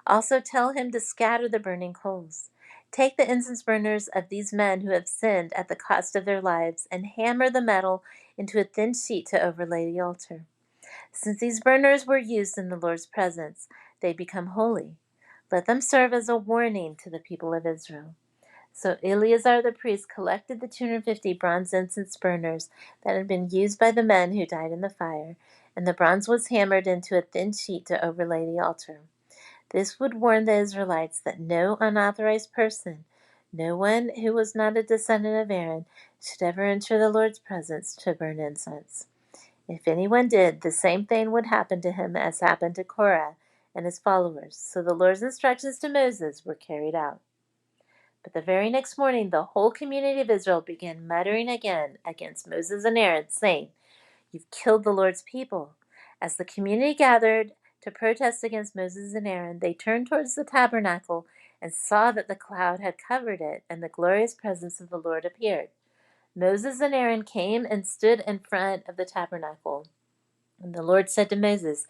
Also tell him to scatter the burning coals. Take the incense burners of these men who have sinned at the cost of their lives, and hammer the metal into a thin sheet to overlay the altar. Since these burners were used in the Lord's presence, they become holy. Let them serve as a warning to the people of Israel. So Eleazar the priest collected the 250 bronze incense burners that had been used by the men who died in the fire, and the bronze was hammered into a thin sheet to overlay the altar. This would warn the Israelites that no unauthorized person, no one who was not a descendant of Aaron, should ever enter the Lord's presence to burn incense. If anyone did, the same thing would happen to him as happened to Korah and his followers. So the Lord's instructions to Moses were carried out. But the very next morning, the whole community of Israel began muttering again against Moses and Aaron, saying, you've killed the Lord's people. As the community gathered to protest against Moses and Aaron, they turned towards the tabernacle and saw that the cloud had covered it, and the glorious presence of the Lord appeared. Moses and Aaron came and stood in front of the tabernacle. And the Lord said to Moses,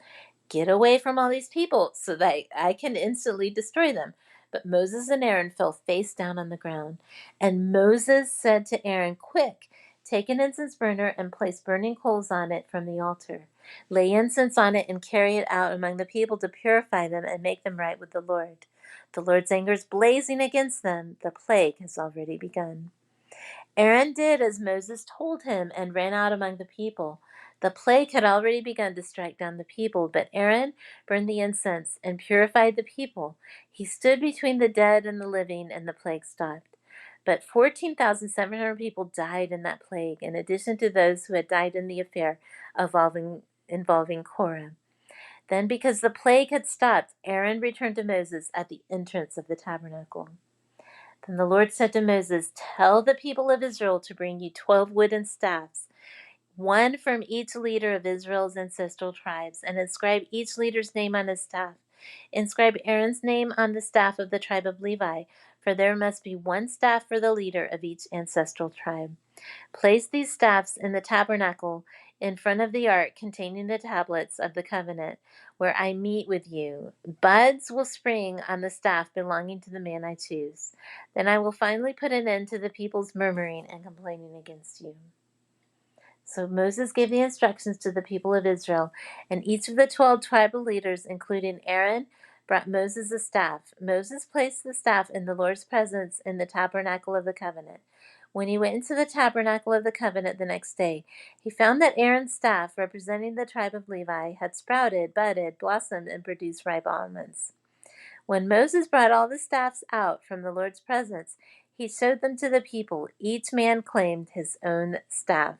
get away from all these people so that I can instantly destroy them. But Moses and Aaron fell face down on the ground. And Moses said to Aaron, quick, take an incense burner and place burning coals on it from the altar. Lay incense on it and carry it out among the people to purify them and make them right with the Lord. The Lord's anger is blazing against them. The plague has already begun. Aaron did as Moses told him and ran out among the people. The plague had already begun to strike down the people, but Aaron burned the incense and purified the people. He stood between the dead and the living, and the plague stopped. But 14,700 people died in that plague, in addition to those who had died in the affair involving Korah. Then, because the plague had stopped, Aaron returned to Moses at the entrance of the tabernacle. Then the Lord said to Moses, tell the people of Israel to bring you 12 wooden staffs, one from each leader of Israel's ancestral tribes, and inscribe each leader's name on his staff. Inscribe Aaron's name on the staff of the tribe of Levi, for there must be one staff for the leader of each ancestral tribe. Place these staffs in the tabernacle in front of the ark containing the tablets of the covenant, where I meet with you. Buds will spring on the staff belonging to the man I choose. Then I will finally put an end to the people's murmuring and complaining against you. So Moses gave the instructions to the people of Israel, and each of the 12 tribal leaders, including Aaron, brought Moses a staff. Moses placed the staff in the Lord's presence in the tabernacle of the covenant. When he went into the tabernacle of the covenant the next day, he found that Aaron's staff, representing the tribe of Levi, had sprouted, budded, blossomed, and produced ripe almonds. When Moses brought all the staffs out from the Lord's presence, he showed them to the people. Each man claimed his own staff.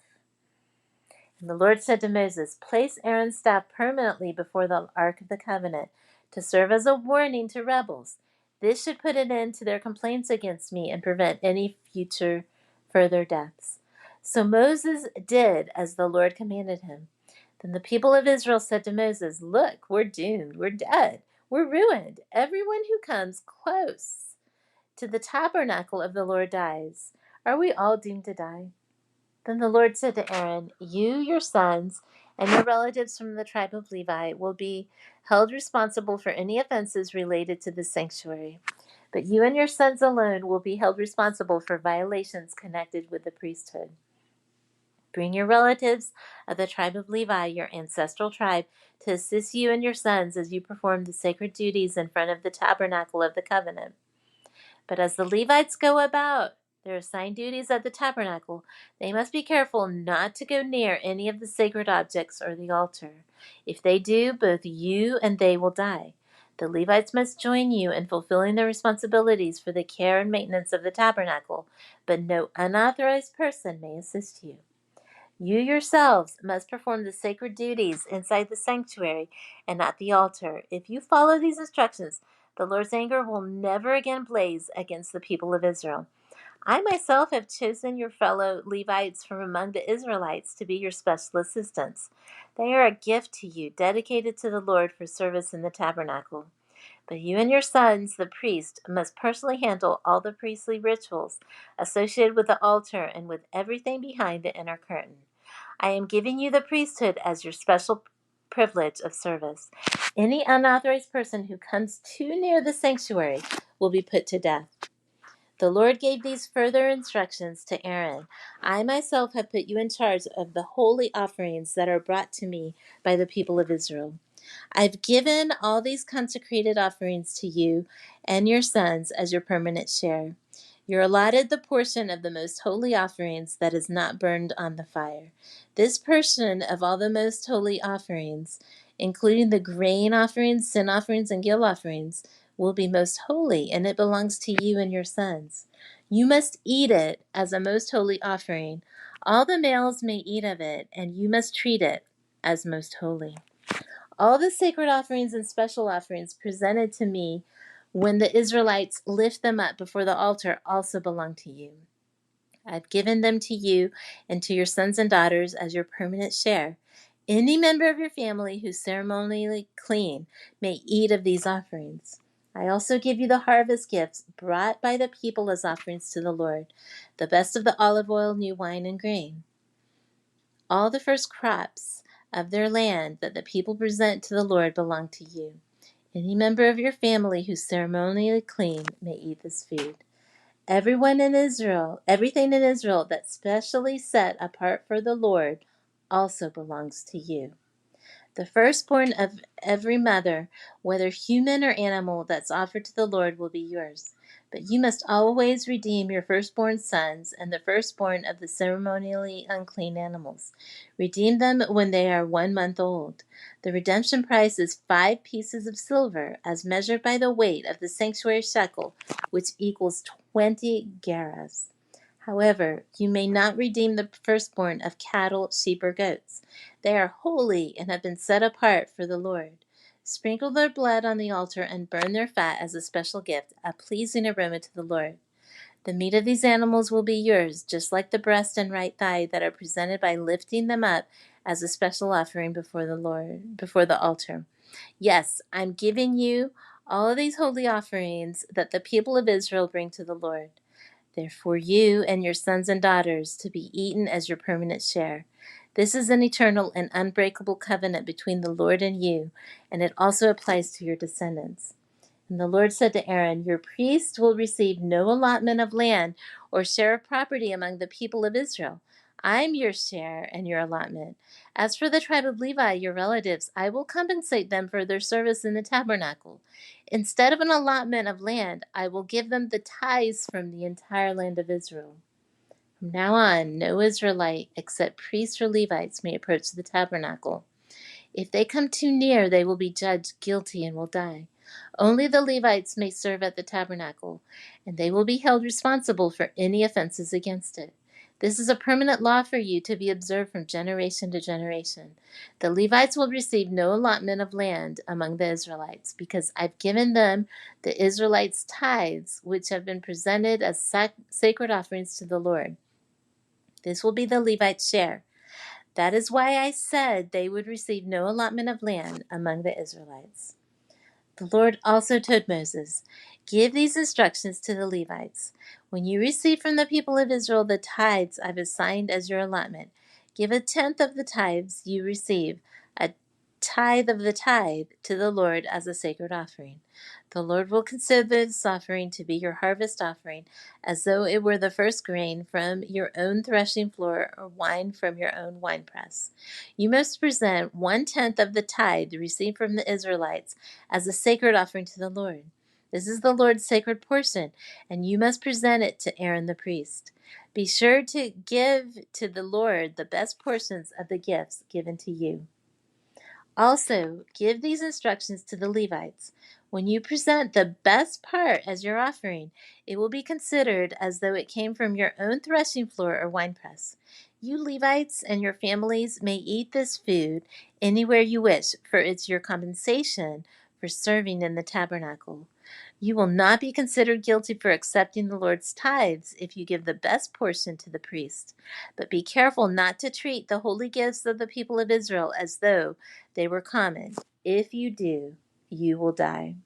And the Lord said to Moses, place Aaron's staff permanently before the Ark of the Covenant to serve as a warning to rebels. This should put an end to their complaints against me and prevent any future further deaths. So Moses did as the Lord commanded him. Then the people of Israel said to Moses, "Look, we're doomed. We're dead. We're ruined. Everyone who comes close to the tabernacle of the Lord dies. Are we all doomed to die?" Then the Lord said to Aaron, "You, your sons, and your relatives from the tribe of Levi will be held responsible for any offenses related to the sanctuary. But you and your sons alone will be held responsible for violations connected with the priesthood. Bring your relatives of the tribe of Levi, your ancestral tribe, to assist you and your sons as you perform the sacred duties in front of the tabernacle of the covenant. But as the Levites go about their assigned duties at the tabernacle, they must be careful not to go near any of the sacred objects or the altar. If they do, both you and they will die. The Levites must join you in fulfilling their responsibilities for the care and maintenance of the tabernacle, but no unauthorized person may assist you. You yourselves must perform the sacred duties inside the sanctuary and at the altar. If you follow these instructions, the Lord's anger will never again blaze against the people of Israel. I myself have chosen your fellow Levites from among the Israelites to be your special assistants. They are a gift to you, dedicated to the Lord for service in the tabernacle. But you and your sons, the priest, must personally handle all the priestly rituals associated with the altar and with everything behind the inner curtain. I am giving you the priesthood as your special privilege of service. Any unauthorized person who comes too near the sanctuary will be put to death." The Lord gave these further instructions to Aaron. "I myself have put you in charge of the holy offerings that are brought to me by the people of Israel. I've given all these consecrated offerings to you and your sons as your permanent share. You're allotted the portion of the most holy offerings that is not burned on the fire. This portion of all the most holy offerings, including the grain offerings, sin offerings, and guilt offerings, will be most holy, and it belongs to you and your sons. You must eat it as a most holy offering. All the males may eat of it, and you must treat it as most holy. All the sacred offerings and special offerings presented to me when the Israelites lift them up before the altar also belong to you. I've given them to you and to your sons and daughters as your permanent share. Any member of your family who's ceremonially clean may eat of these offerings. I also give you the harvest gifts brought by the people as offerings to the Lord, the best of the olive oil, new wine, and grain. All the first crops of their land that the people present to the Lord belong to you. Any member of your family who's ceremonially clean may eat this food. Everything in Israel that's specially set apart for the Lord also belongs to you. The firstborn of every mother, whether human or animal, that's offered to the Lord will be yours. But you must always redeem your firstborn sons and the firstborn of the ceremonially unclean animals. Redeem them when they are 1 month old. The redemption price is 5 pieces of silver, as measured by the weight of the sanctuary shekel, which equals 20 gerahs. However, you may not redeem the firstborn of cattle, sheep, or goats. They are holy and have been set apart for the Lord. Sprinkle their blood on the altar and burn their fat as a special gift, a pleasing aroma to the Lord. The meat of these animals will be yours, just like the breast and right thigh that are presented by lifting them up as a special offering before the Lord, before the altar. Yes, I'm giving you all of these holy offerings that the people of Israel bring to the Lord. They're for you and your sons and daughters to be eaten as your permanent share. This is an eternal and unbreakable covenant between the Lord and you, and it also applies to your descendants. And the Lord said to Aaron, "Your priests will receive no allotment of land or share of property among the people of Israel. I'm your share and your allotment. As for the tribe of Levi, your relatives, I will compensate them for their service in the tabernacle. Instead of an allotment of land, I will give them the tithes from the entire land of Israel. From now on, no Israelite except priests or Levites may approach the tabernacle. If they come too near, they will be judged guilty and will die. Only the Levites may serve at the tabernacle, and they will be held responsible for any offenses against it. This is a permanent law for you to be observed from generation to generation. The Levites will receive no allotment of land among the Israelites, because I've given them the Israelites' tithes, which have been presented as sacred offerings to the Lord. This will be the Levites' share. That is why I said they would receive no allotment of land among the Israelites. The Lord also told Moses, "Give these instructions to the Levites. When you receive from the people of Israel the tithes I've assigned as your allotment, give a tenth of the tithes you receive, a tithe of the tithe, to the Lord as a sacred offering. The Lord will consider this offering to be your harvest offering, as though it were the first grain from your own threshing floor or wine from your own winepress. You must present 1/10 of the tithe received from the Israelites as a sacred offering to the Lord. This is the Lord's sacred portion, and you must present it to Aaron the priest. Be sure to give to the Lord the best portions of the gifts given to you. Also, give these instructions to the Levites. When you present the best part as your offering, it will be considered as though it came from your own threshing floor or winepress. You Levites and your families may eat this food anywhere you wish, for it's your compensation for serving in the tabernacle. You will not be considered guilty for accepting the Lord's tithes if you give the best portion to the priest. But be careful not to treat the holy gifts of the people of Israel as though they were common. If you do, you will die."